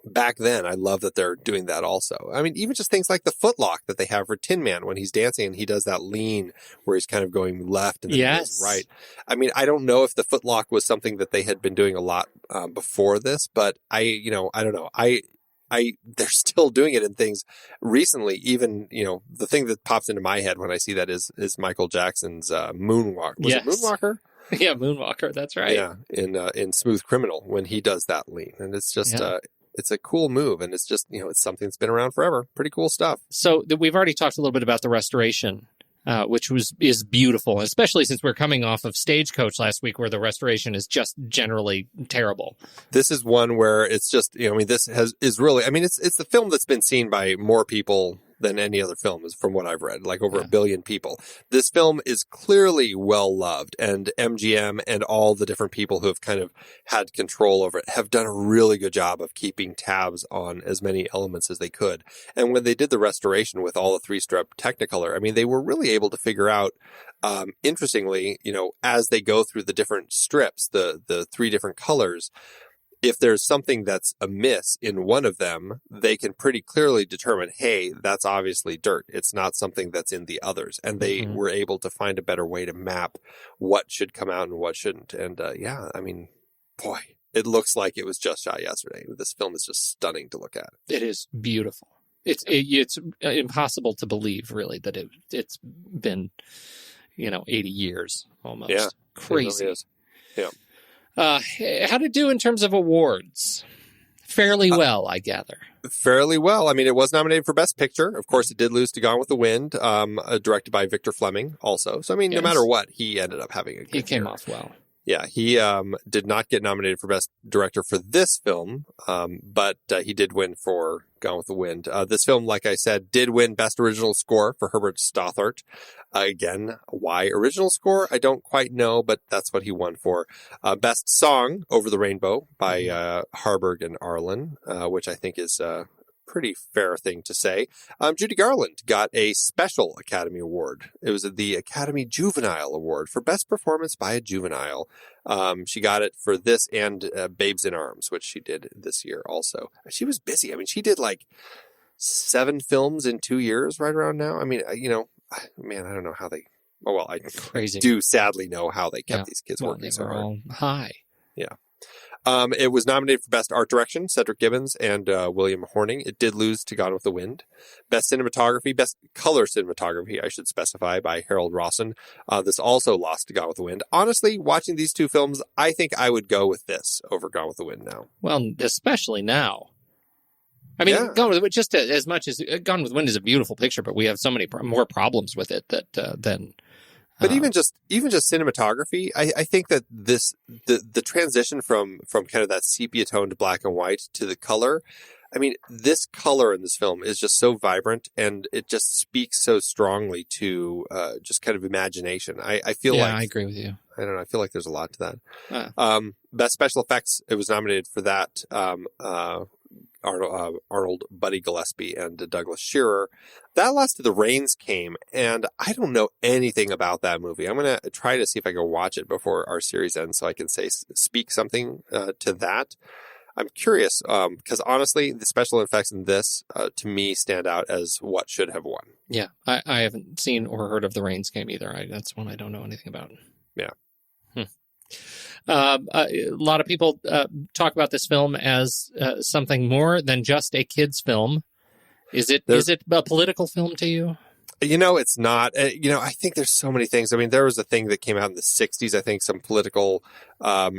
Back then, I love that they're doing that also. I mean, even just things like the footlock that they have for Tin Man when he's dancing and he does that lean where he's kind of going left and then goes right. I mean, I don't know if the footlock was something that they had been doing a lot before this, but I don't know. They're still doing it in things recently. Even, the thing that pops into my head when I see that is Michael Jackson's Moonwalk. Was it Moonwalker? Yeah, Moonwalker. That's right. Yeah, in Smooth Criminal when he does that lean, and it's just it's a cool move, and it's just it's something that's been around forever. Pretty cool stuff. So we've already talked a little bit about the restoration, which is beautiful, especially since we're coming off of Stagecoach last week, where the restoration is just generally terrible. This is one where it's just, this is really, it's the film that's been seen by more people than any other film, is from what I've read, like over 1 billion people. This film is clearly well loved, and MGM and all the different people who have kind of had control over it have done a really good job of keeping tabs on as many elements as they could. And when they did the restoration with all the 3-strip Technicolor, they were really able to figure out, interestingly, as they go through the different strips, the 3 different colors, if there's something that's amiss in one of them, they can pretty clearly determine, hey, that's obviously dirt. It's not something that's in the others. And they were able to find a better way to map what should come out and what shouldn't. And I mean, boy, it looks like it was just shot yesterday. This film is just stunning to look at. It is beautiful. It's impossible to believe, really, that it's been, 80 years almost. Yeah. Crazy. It really is. Yeah. How'd it do in terms of awards? Fairly well, I gather. Fairly well. I mean, it was nominated for Best Picture. Of course, it did lose to Gone with the Wind, directed by Victor Fleming also. So, I mean, no matter what, he ended up having a good He came year. off well. Yeah, he did not get nominated for Best Director for this film, but he did win for Gone with the Wind. This film, like I said, did win Best Original Score for Herbert Stothart. Again, why original score? I don't quite know, but that's what he won for. Best Song, Over the Rainbow, by Harburg and Arlen, which I think is pretty fair thing to say. Judy Garland got a special Academy Award. It was the Academy Juvenile Award for Best Performance by a Juvenile. She got it for this and Babes in Arms, which she did this year also. She was busy. I mean, she did like 7 films in 2 years right around now. I mean, man, I don't know how they... Oh, well, I Crazy. do sadly know how they kept these kids working so hard. All high. Yeah. It was nominated for Best Art Direction, Cedric Gibbons and William Horning. It did lose to Gone with the Wind. Best Cinematography, Best Color Cinematography, I should specify, by Harold Rawson. This also lost to Gone with the Wind. Honestly, watching these two films, I think I would go with this over Gone with the Wind now. Well, especially now. I mean, Gone with the Wind, just as much as Gone with the Wind is a beautiful picture, but we have so many more problems with it than. But even just cinematography, I think that the transition from kind of that sepia toned black and white to the color, I mean, this color in this film is just so vibrant and it just speaks so strongly to just kind of imagination. I feel like... I agree with you. I don't know. I feel like there's a lot to that. Best special effects, it was nominated for that. Arnold Buddy Gillespie and Douglas Shearer. That lost to The Rains Came, and I don't know anything about that movie. I'm going to try to see if I can watch it before our series ends so I can speak something to that. I'm curious, because honestly, the special effects in this, to me, stand out as what should have won. Yeah, I haven't seen or heard of The Rains Came either. That's one I don't know anything about. Yeah. A lot of people talk about this film as something more than just a kid's film. Is it a political film to you? It's not. I think there's so many things. I mean, there was a thing that came out in the 60s, I think, some political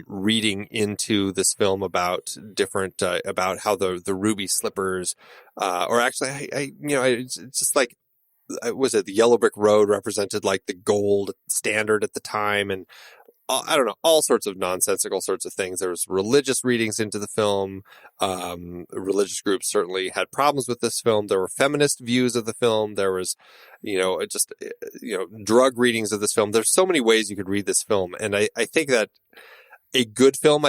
reading into this film about different, about how the ruby slippers, or actually, it's just like, was it the Yellow Brick Road represented like the gold standard at the time? And I don't know, all sorts of nonsensical sorts of things. There was religious readings into the film. Religious groups certainly had problems with this film. There were feminist views of the film. There was, drug readings of this film. There's so many ways you could read this film. And I think that a good film,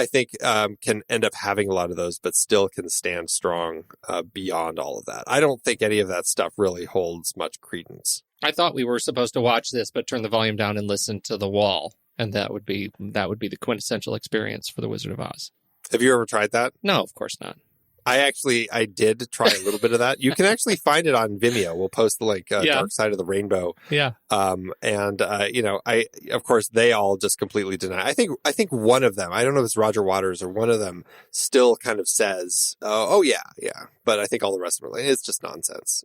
can end up having a lot of those, but still can stand strong beyond all of that. I don't think any of that stuff really holds much credence. I thought we were supposed to watch this, but turn the volume down and listen to The Wall. And that would be the quintessential experience for The Wizard of Oz. Have you ever tried that? No, of course not. I did try a little bit of that. You can actually find it on Vimeo. We'll post the link, Dark Side of the Rainbow. Yeah. Of course, they all just completely deny. I think one of them, I don't know if it's Roger Waters or one of them, still kind of says, oh yeah. But I think all the rest of them are like, it's just nonsense.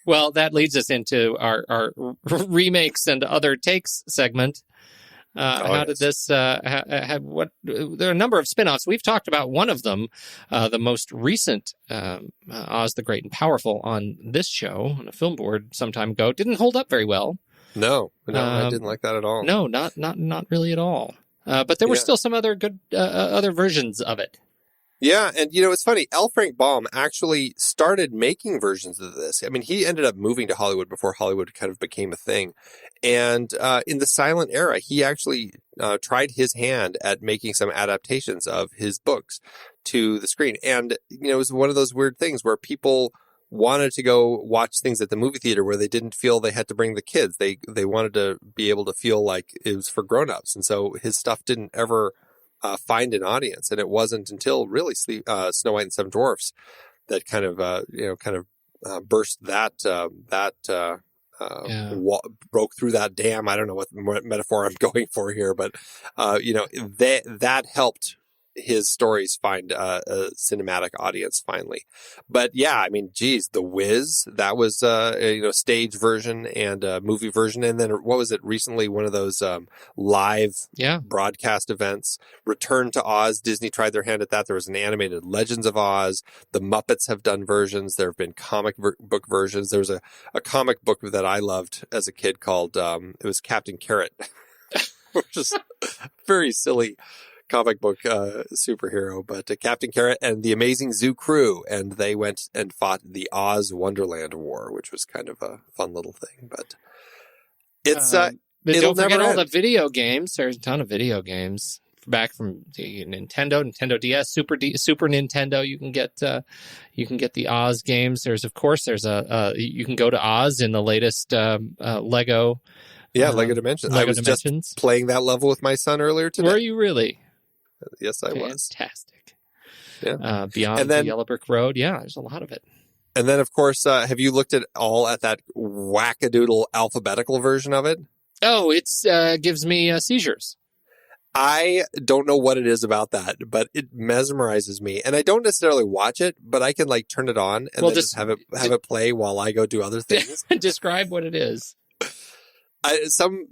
Well, that leads us into our remakes and other takes segment. Did this, there are a number of spin-offs. We've talked about one of them, the most recent, Oz the Great and Powerful on this show, on a film board some time ago. Didn't hold up very well. No, I didn't like that at all. No, not really at all. But there were still some other good, other versions of it. Yeah, and it's funny, L. Frank Baum actually started making versions of this. I mean, he ended up moving to Hollywood before Hollywood kind of became a thing. And in the silent era, he actually tried his hand at making some adaptations of his books to the screen. And, it was one of those weird things where people wanted to go watch things at the movie theater where they didn't feel they had to bring the kids. They wanted to be able to feel like it was for grown-ups. And so his stuff didn't ever find an audience. And it wasn't until really Snow White and Seven Dwarfs that kind of burst broke through that dam. I don't know what metaphor I'm going for here, but that helped his stories find a cinematic audience finally. But yeah, I mean, geez, The Wiz, that was stage version and movie version, and then what was it recently? One of those live broadcast events. Return to Oz. Disney tried their hand at that. There was an animated Legends of Oz. The Muppets have done versions. There have been comic book versions. There was a comic book that I loved as a kid called it was Captain Carrot, which is very silly comic book superhero, but Captain Carrot and the Amazing Zoo Crew, and they went and fought the Oz Wonderland War, which was kind of a fun little thing. But it's but it'll don't forget never all end. the video games. There's a ton of video games back from the Nintendo DS, Super Nintendo. You can get the Oz games. There's you can go to Oz in the latest Lego. Yeah, Lego Dimensions. I was Dimensions. just playing that level with my son earlier today. Were you really? Yes, I was. Fantastic. Yeah. Beyond the Yellow Brick Road. Yeah, there's a lot of it. And then, of course, have you looked at that wackadoodle alphabetical version of it? Oh, it's gives me seizures. I don't know what it is about that, but it mesmerizes me. And I don't necessarily watch it, but I can turn it on and then just have it play while I go do other things. Describe what it is. Some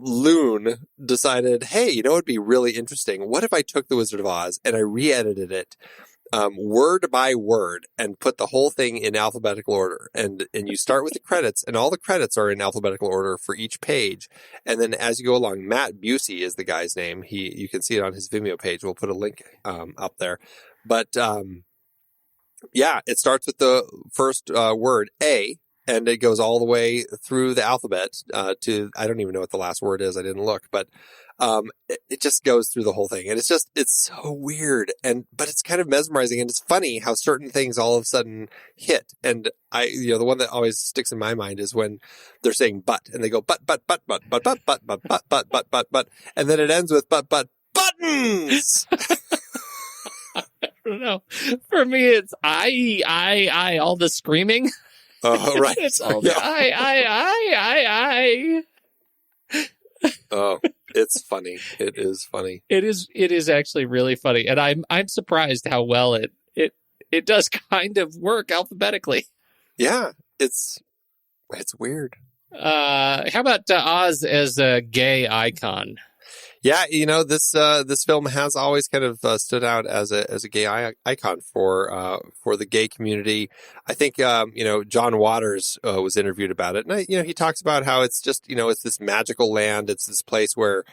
loon decided, hey, it'd be really interesting. What if I took The Wizard of Oz and I re-edited it word by word and put the whole thing in alphabetical order? And you start with the credits, and all the credits are in alphabetical order for each page. And then as you go along, Matt Busey is the guy's name. You can see it on his Vimeo page. We'll put a link up there. But it starts with the first word, A. And it goes all the way through the alphabet to, I don't even know what the last word is. I didn't look, but it just goes through the whole thing. And it's so weird. But it's kind of mesmerizing. And it's funny how certain things all of a sudden hit. And the one that always sticks in my mind is when they're saying but, and they go but. And then it ends with but, buttons. I don't know. For me, it's I, all the screaming. Oh, right. It's all the I. Oh, it's funny. It is funny. It is actually really funny. And I'm surprised how well it does kind of work alphabetically. Yeah. It's weird. How about Oz as a gay icon? Yeah, this film has always kind of stood out as a gay icon for the gay community. I think John Waters was interviewed about it, and he talks about how it's just it's this magical land. It's this place where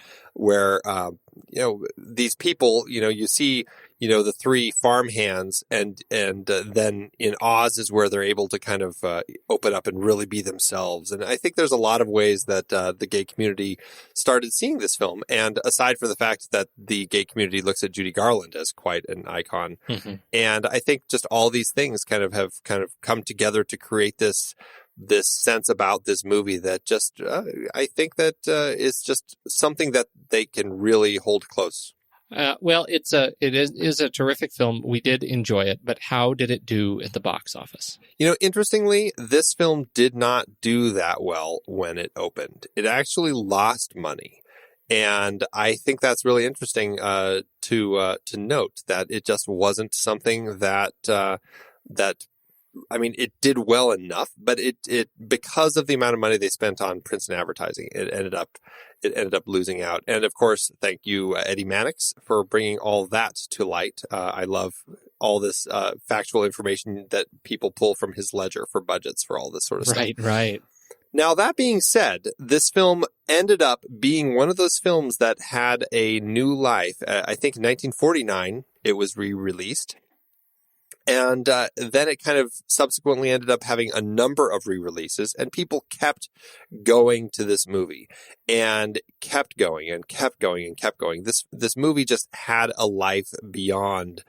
these people you see the three farmhands, and then in Oz is where they're able to kind of open up and really be themselves. And I think there's a lot of ways that the gay community started seeing this film. And aside from the fact that the gay community looks at Judy Garland as quite an icon, and I think just all these things have come together to create this sense about this movie that just I think that is just something that they can really hold close. Well, it is a terrific film. We did enjoy it, but how did it do at the box office? Interestingly, this film did not do that well when it opened. It actually lost money. And I think that's really interesting to note, that it just wasn't something that it did well enough, but it because of the amount of money they spent on prints and advertising, it ended up losing out. And of course, thank you, Eddie Mannix, for bringing all that to light. I love all this factual information that people pull from his ledger for budgets for all this sort of stuff. Right. Now, that being said, this film ended up being one of those films that had a new life. I think in 1949, it was re-released. And then it kind of subsequently ended up having a number of re-releases, and people kept going to this movie and kept going and kept going and kept going. This movie just had a life beyond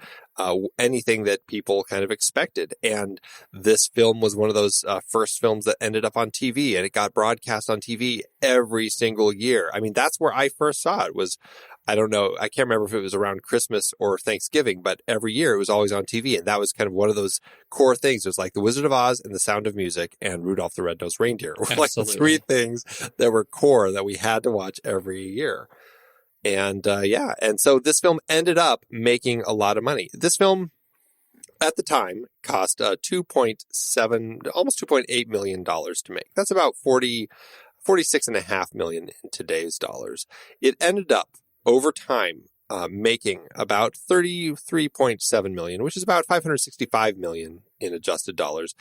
anything that people kind of expected. And this film was one of those first films that ended up on TV, and it got broadcast on TV every single year. I mean, that's where I first saw it. I don't know. I can't remember if it was around Christmas or Thanksgiving, but every year it was always on TV. And that was kind of one of those core things. It was like The Wizard of Oz and The Sound of Music and Rudolph the Red-Nosed Reindeer were like the three things that were core that we had to watch every year. And and so this film ended up making a lot of money. This film at the time cost almost $2.8 million to make. That's about $46.5 million in today's dollars. It ended up over time making about $33.7 million, which is about $565 million in adjusted dollars,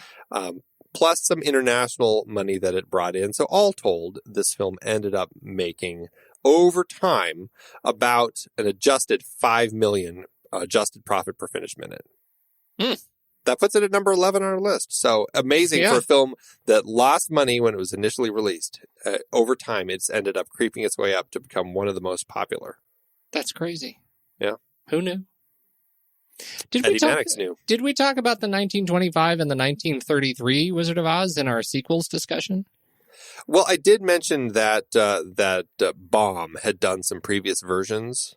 plus some international money that it brought in. So all told, this film ended up making over time about an adjusted $5 million adjusted profit per finished minute. That puts it at number 11 on our list. So amazing for a film that lost money when it was initially released. Over time, it's ended up creeping its way up to become one of the most popular. That's crazy. Yeah. Who knew? Eddie Mannix knew. Did we talk about the 1925 and the 1933 Wizard of Oz in our sequels discussion? Well, I did mention that Baum had done some previous versions.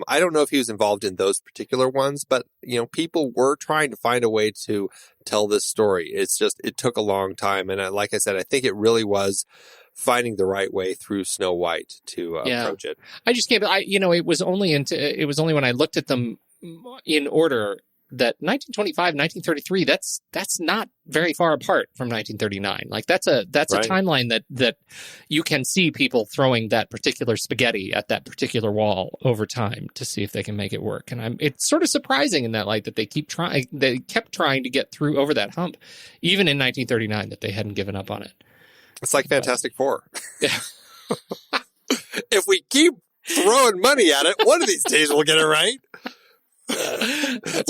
I don't know if he was involved in those particular ones, but, people were trying to find a way to tell this story. It's just, it took a long time. And like I said, I think it really was finding the right way through Snow White to approach it. I just can't, it was only when I looked at them in order that 1925, 1933, that's not very far apart from 1939. Like that's a timeline that you can see people throwing that particular spaghetti at that particular wall over time to see if they can make it work. And it's sort of surprising in that light that they kept trying to get through over that hump, even in 1939, that they hadn't given up on it. It's like Fantastic Four. If we keep throwing money at it, one of these days we'll get it right.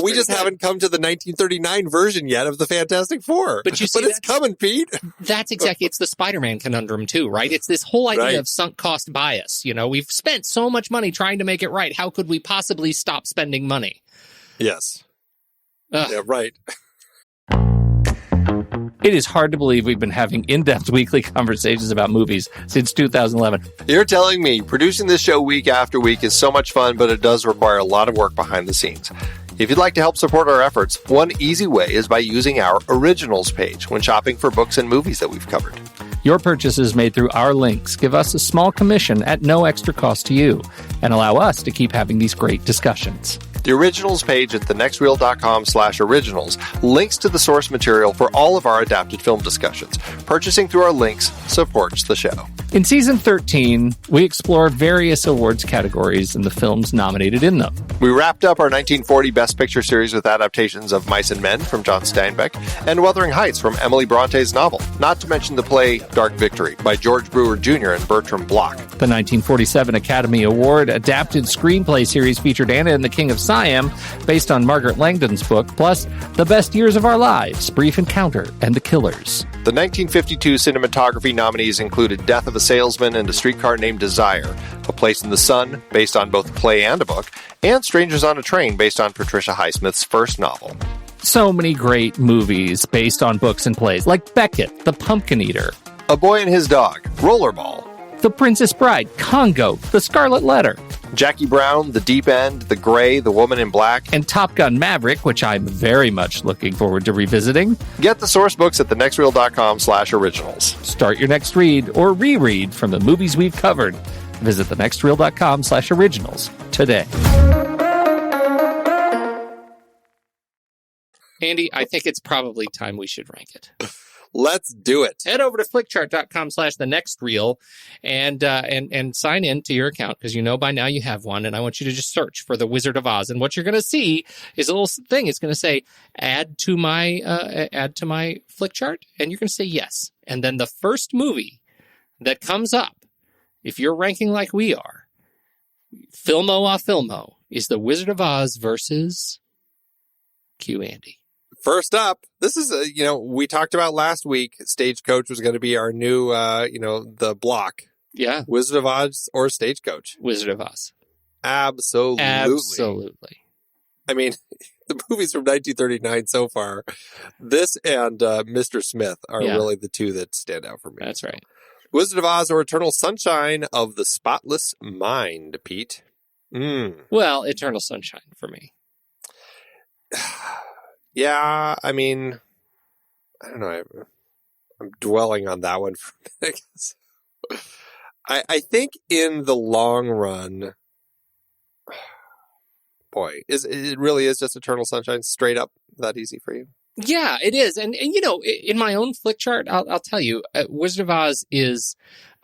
We just haven't come to the 1939 version yet of the Fantastic Four. But it's coming, Pete. That's exactly, it's the Spider-Man conundrum too, right? It's this whole idea of sunk cost bias. We've spent so much money trying to make it right. How could we possibly stop spending money? Yes. Yeah, right. It is hard to believe we've been having in-depth weekly conversations about movies since 2011. You're telling me producing this show week after week is so much fun, but it does require a lot of work behind the scenes. If you'd like to help support our efforts, one easy way is by using our Originals page when shopping for books and movies that we've covered. Your purchases made through our links give us a small commission at no extra cost to you and allow us to keep having these great discussions. The Originals page at thenextreel.com/originals links to the source material for all of our adapted film discussions. Purchasing through our links supports the show. In Season 13, we explore various awards categories and the films nominated in them. We wrapped up our 1940 Best Picture series with adaptations of Mice and Men from John Steinbeck and Wuthering Heights from Emily Bronte's novel, not to mention the play Dark Victory by George Brewer Jr. and Bertram Bloch. The 1947 Academy Award adapted screenplay series featured Anna and the King of Siam, based on Margaret Langdon's book, plus The Best Years of Our Lives, Brief Encounter, and The Killers. The 1952 cinematography nominees included Death of a Salesman and A Streetcar Named Desire, A Place in the Sun, based on both a play and a book, and Strangers on a Train, based on Patricia Highsmith's first novel. So many great movies based on books and plays, like Beckett, The Pumpkin Eater, A Boy and His Dog, Rollerball, The Princess Bride, Congo, The Scarlet Letter, Jackie Brown, The Deep End, The Gray, The Woman in Black, and Top Gun Maverick, which I'm very much looking forward to revisiting. Get the source books at thenextreel.com/originals. Start your next read or reread from the movies we've covered. Visit thenextreel.com/originals today. Andy, I think it's probably time we should rank it. Let's do it. Head over to flickchart.com/thenextreel and sign in to your account, because by now you have one, and I want you to just search for The Wizard of Oz. And what you're going to see is a little thing. It's going to say, add to my Flickchart, and you're going to say yes. And then the first movie that comes up, if you're ranking like we are, Filmo a Filmo, is The Wizard of Oz versus Q Andy. First up, this is, we talked about last week, Stagecoach was going to be our new, the block. Yeah. Wizard of Oz or Stagecoach? Wizard of Oz. Absolutely. I mean, the movies from 1939 so far, this and Mr. Smith are really the two that stand out for me. That's right. Wizard of Oz or Eternal Sunshine of the Spotless Mind, Pete? Well, Eternal Sunshine for me. Yeah, I mean, I don't know. I'm dwelling on that one for a minute. I think in the long run, boy, it really is just Eternal Sunshine straight up that easy for you? Yeah, it is. And you know, in my own flick chart, I'll tell you, Wizard of Oz is,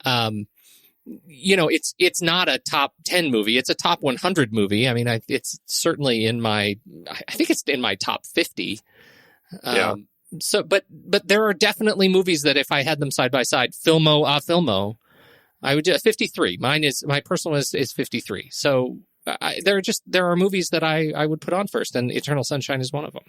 you know, it's not a top 10 movie. It's a top 100 movie. I mean, it's certainly I think it's in my top 50. Yeah. So, but there are definitely movies that if I had them side by side, filmo a filmo, I would do 53. My personal is 53. So there are movies that I would put on first, and Eternal Sunshine is one of them.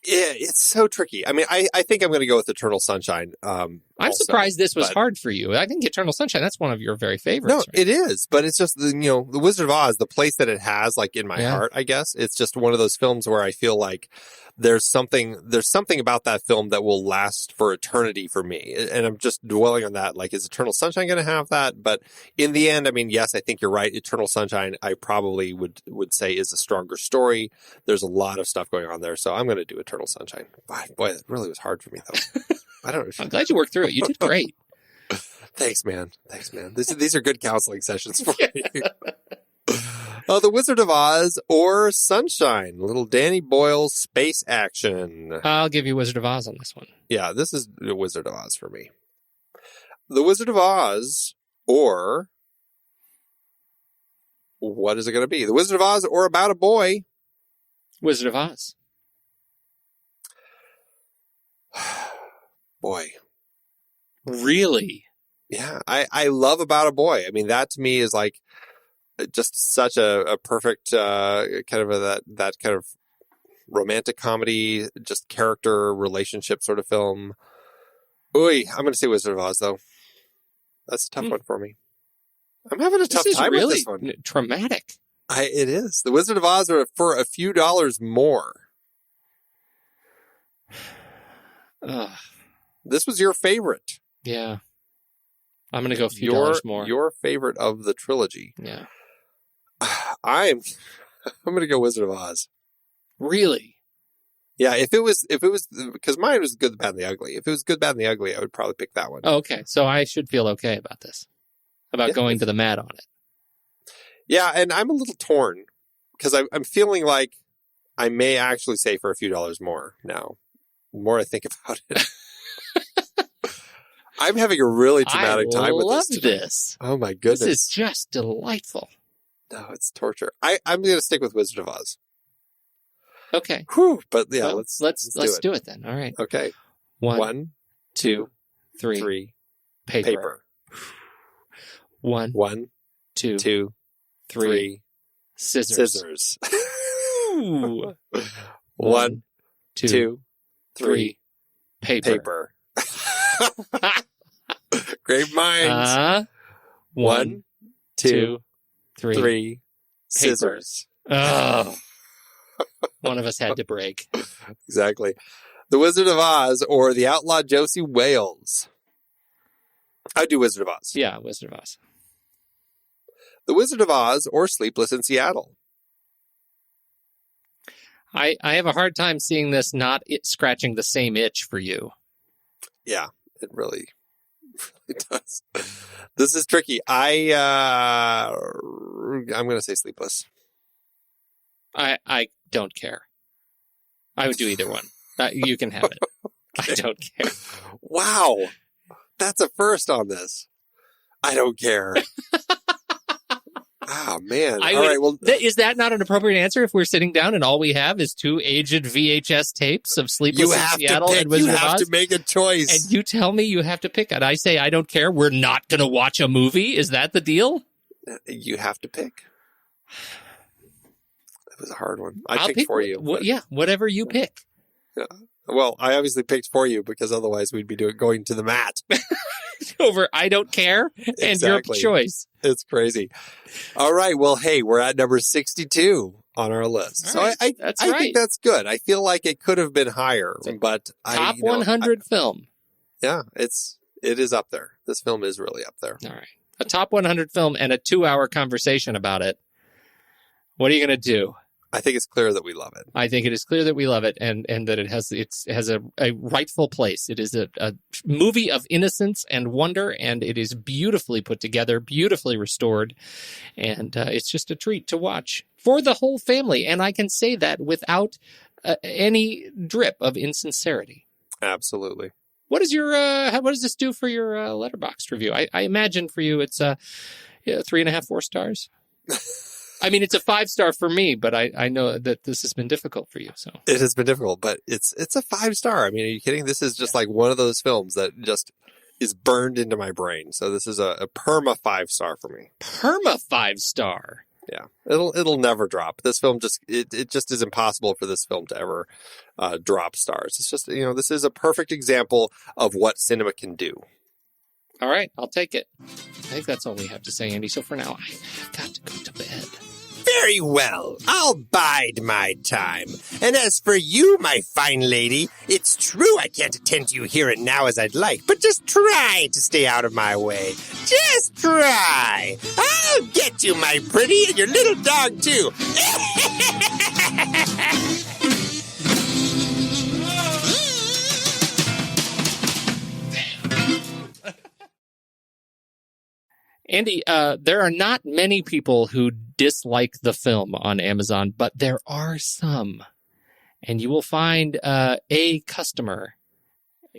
Yeah, it's so tricky. I mean, I think I'm going to go with Eternal Sunshine. I'm surprised this was hard for you. I think Eternal Sunshine, that's one of your very favorites. No, right? it is, but it's just, the Wizard of Oz, the place that it has, like, in my heart, I guess. It's just one of those films where I feel like there's something about that film that will last for eternity for me. And I'm just dwelling on that. Like, is Eternal Sunshine going to have that? But in the end, I mean, yes, I think you're right. Eternal Sunshine, I probably would say is a stronger story. There's a lot of stuff going on there. So I'm going to do Eternal Sunshine. Boy, that really was hard for me, though. I don't know. I'm glad you worked through it. You did great. Thanks, man. These are good counseling sessions for me. The Wizard of Oz or Sunshine, little Danny Boyle space action. I'll give you Wizard of Oz on this one. Yeah, this is the Wizard of Oz for me. The Wizard of Oz or what is it going to be? The Wizard of Oz or About a Boy? Wizard of Oz. Boy. Really? Yeah, I love About a Boy. I mean, that to me is like just such a perfect kind of that kind of romantic comedy, just character relationship sort of film. I'm going to say Wizard of Oz, though. That's a tough one for me. I'm having a tough time with this one. This is really traumatic. It is. The Wizard of Oz are for a few dollars more. This was your favorite. Yeah. I'm going to go a few dollars more. Your favorite of the trilogy. Yeah. I'm going to go Wizard of Oz. Really? Yeah, if it was, because mine was Good, the Bad, and the Ugly. If it was Good, Bad, and the Ugly, I would probably pick that one. Oh, okay. So I should feel okay about this, about going to the mat on it. Yeah, and I'm a little torn because I'm feeling like I may actually say for a few dollars more now. The more I think about it. I'm having a really traumatic time with this. I love this. Oh my goodness. This is just delightful. No, it's torture. I'm going to stick with Wizard of Oz. Okay. Whew, but yeah, well, let's do it then. All right. Okay. 1, 2, 3. Paper. 1, 2, 3. Scissors. 1, 2, 3. Paper. Great minds. 1, 2, 3. Scissors. Oh. One of us had to break. Exactly. The Wizard of Oz or the Outlaw Josie Wales. I'd do Wizard of Oz. Yeah, Wizard of Oz. The Wizard of Oz or Sleepless in Seattle. I have a hard time seeing this not scratching the same itch for you. Yeah, it really does. This is tricky. I'm going to say Sleepless. I don't care. I would do either one. You can have it. Okay. I don't care. Wow. That's a first on this. I don't care. Oh, man. All right. Well, is that not an appropriate answer if we're sitting down and all we have is 2 aged VHS tapes of Sleepless in Seattle and Wizard of Oz? You have to make a choice. And you tell me you have to pick it. I say I don't care. We're not going to watch a movie. Is that the deal? You have to pick. It was a hard one. I picked for you. Yeah, whatever you pick. Yeah. Well, I obviously picked for you because otherwise we'd be going to the mat. Over I don't care and exactly. Your choice. It's crazy. All right. Well, hey, we're at number 62 on our list. All so right. I think that's good. I feel like it could have been higher, but top 100 film. Yeah, it is up there. This film is really up there. All right. A top 100 film and a 2-hour conversation about it What are you going to do? I think it's clear that we love it. I think it is clear that we love it, and that it has a rightful place. It is a movie of innocence and wonder, and it is beautifully put together, beautifully restored, and it's just a treat to watch for the whole family. And I can say that without any drip of insincerity. Absolutely. What is your what does this do for your Letterboxd review? I imagine for you it's 3.5, 4 stars. I mean, it's a 5-star for me, but I know that this has been difficult for you. So it has been difficult, but it's a 5-star. I mean, are you kidding? This is just like one of those films that just is burned into my brain. So this is a perma 5-star for me. Perma 5-star. Yeah, it'll never drop. This film it just is impossible for this film to ever drop stars. It's just, this is a perfect example of what cinema can do. All right, I'll take it. I think that's all we have to say, Andy. So for now, I've got to go to bed. Very well, I'll bide my time. And as for you, my fine lady, it's true I can't attend to you here and now as I'd like, but just try to stay out of my way. Just try. I'll get you, my pretty, and your little dog, too. Andy, there are not many people who dislike the film on Amazon, but there are some. And you will find a customer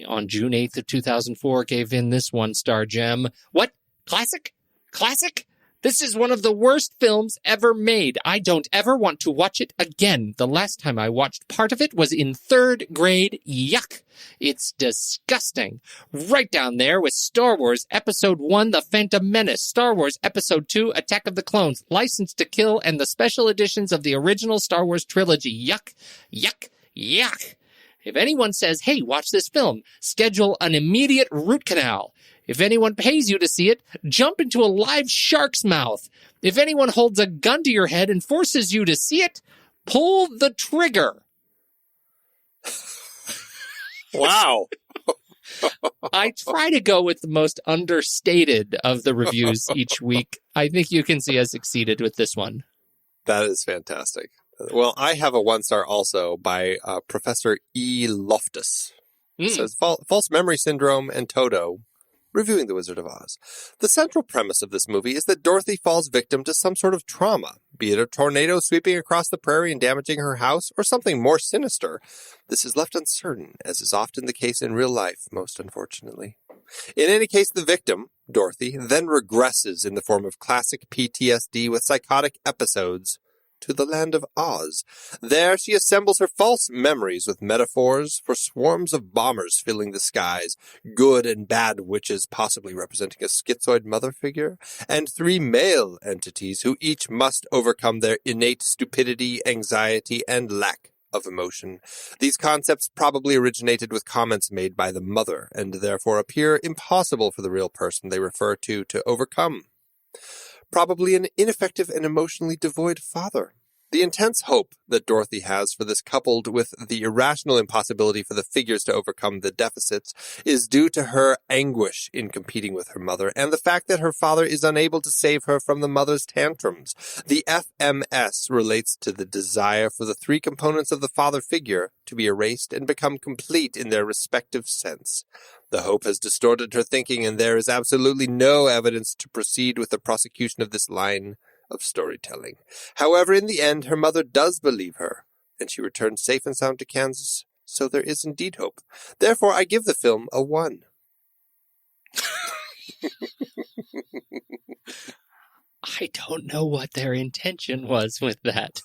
on June 8th of 2004 gave in this 1-star gem. What? Classic? Classic? This is one of the worst films ever made. I don't ever want to watch it again. The last time I watched part of it was in 3rd grade. Yuck. It's disgusting. Right down there with Star Wars Episode 1, The Phantom Menace, Star Wars Episode 2, Attack of the Clones, License to Kill, and the special editions of the original Star Wars trilogy. Yuck. Yuck. Yuck. If anyone says, hey, watch this film, schedule an immediate root canal. If anyone pays you to see it, jump into a live shark's mouth. If anyone holds a gun to your head and forces you to see it, pull the trigger. Wow. I try to go with the most understated of the reviews each week. I think you can see I succeeded with this one. That is fantastic. Well, I have a 1-star also by Professor E. Loftus. It says, False Memory Syndrome and Toto, reviewing The Wizard of Oz. The central premise of this movie is that Dorothy falls victim to some sort of trauma, be it a tornado sweeping across the prairie and damaging her house, or something more sinister. This is left uncertain, as is often the case in real life, most unfortunately. In any case, the victim, Dorothy, then regresses in the form of classic PTSD with psychotic episodes to the land of Oz. There she assembles her false memories with metaphors for swarms of bombers filling the skies, good and bad witches possibly representing a schizoid mother figure, and 3 male entities who each must overcome their innate stupidity, anxiety, and lack of emotion. These concepts probably originated with comments made by the mother, and therefore appear impossible for the real person they refer to overcome. Probably an ineffective and emotionally devoid father. The intense hope that Dorothy has for this, coupled with the irrational impossibility for the figures to overcome the deficits, is due to her anguish in competing with her mother, and the fact that her father is unable to save her from the mother's tantrums. The FMS relates to the desire for the 3 components of the father figure to be erased and become complete in their respective sense. The hope has distorted her thinking, and there is absolutely no evidence to proceed with the prosecution of this line of storytelling. However, in the end, her mother does believe her, and she returns safe and sound to Kansas, so there is indeed hope. Therefore, I give the film a 1. I don't know what their intention was with that.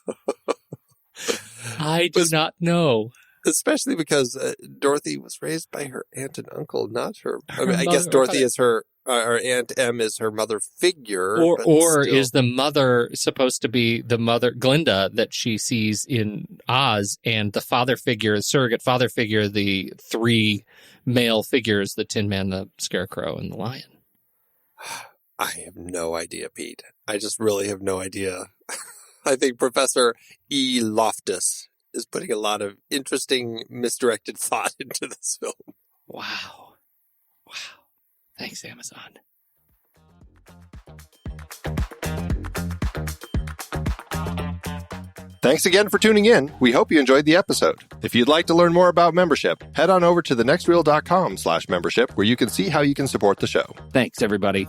I do not know. Especially because Dorothy was raised by her aunt and uncle, not her. I guess Dorothy is her Aunt Em is her mother figure. Or is the mother supposed to be the mother, Glinda, that she sees in Oz, and the father figure, the surrogate father figure, the 3 male figures, the Tin Man, the Scarecrow, and the Lion? I have no idea, Pete. I just really have no idea. I think Professor E. Loftus is putting a lot of interesting, misdirected thought into this film. Wow. Thanks, Amazon. Thanks again for tuning in. We hope you enjoyed the episode. If you'd like to learn more about membership, head on over to thenextreel.com/membership where you can see how you can support the show. Thanks, everybody.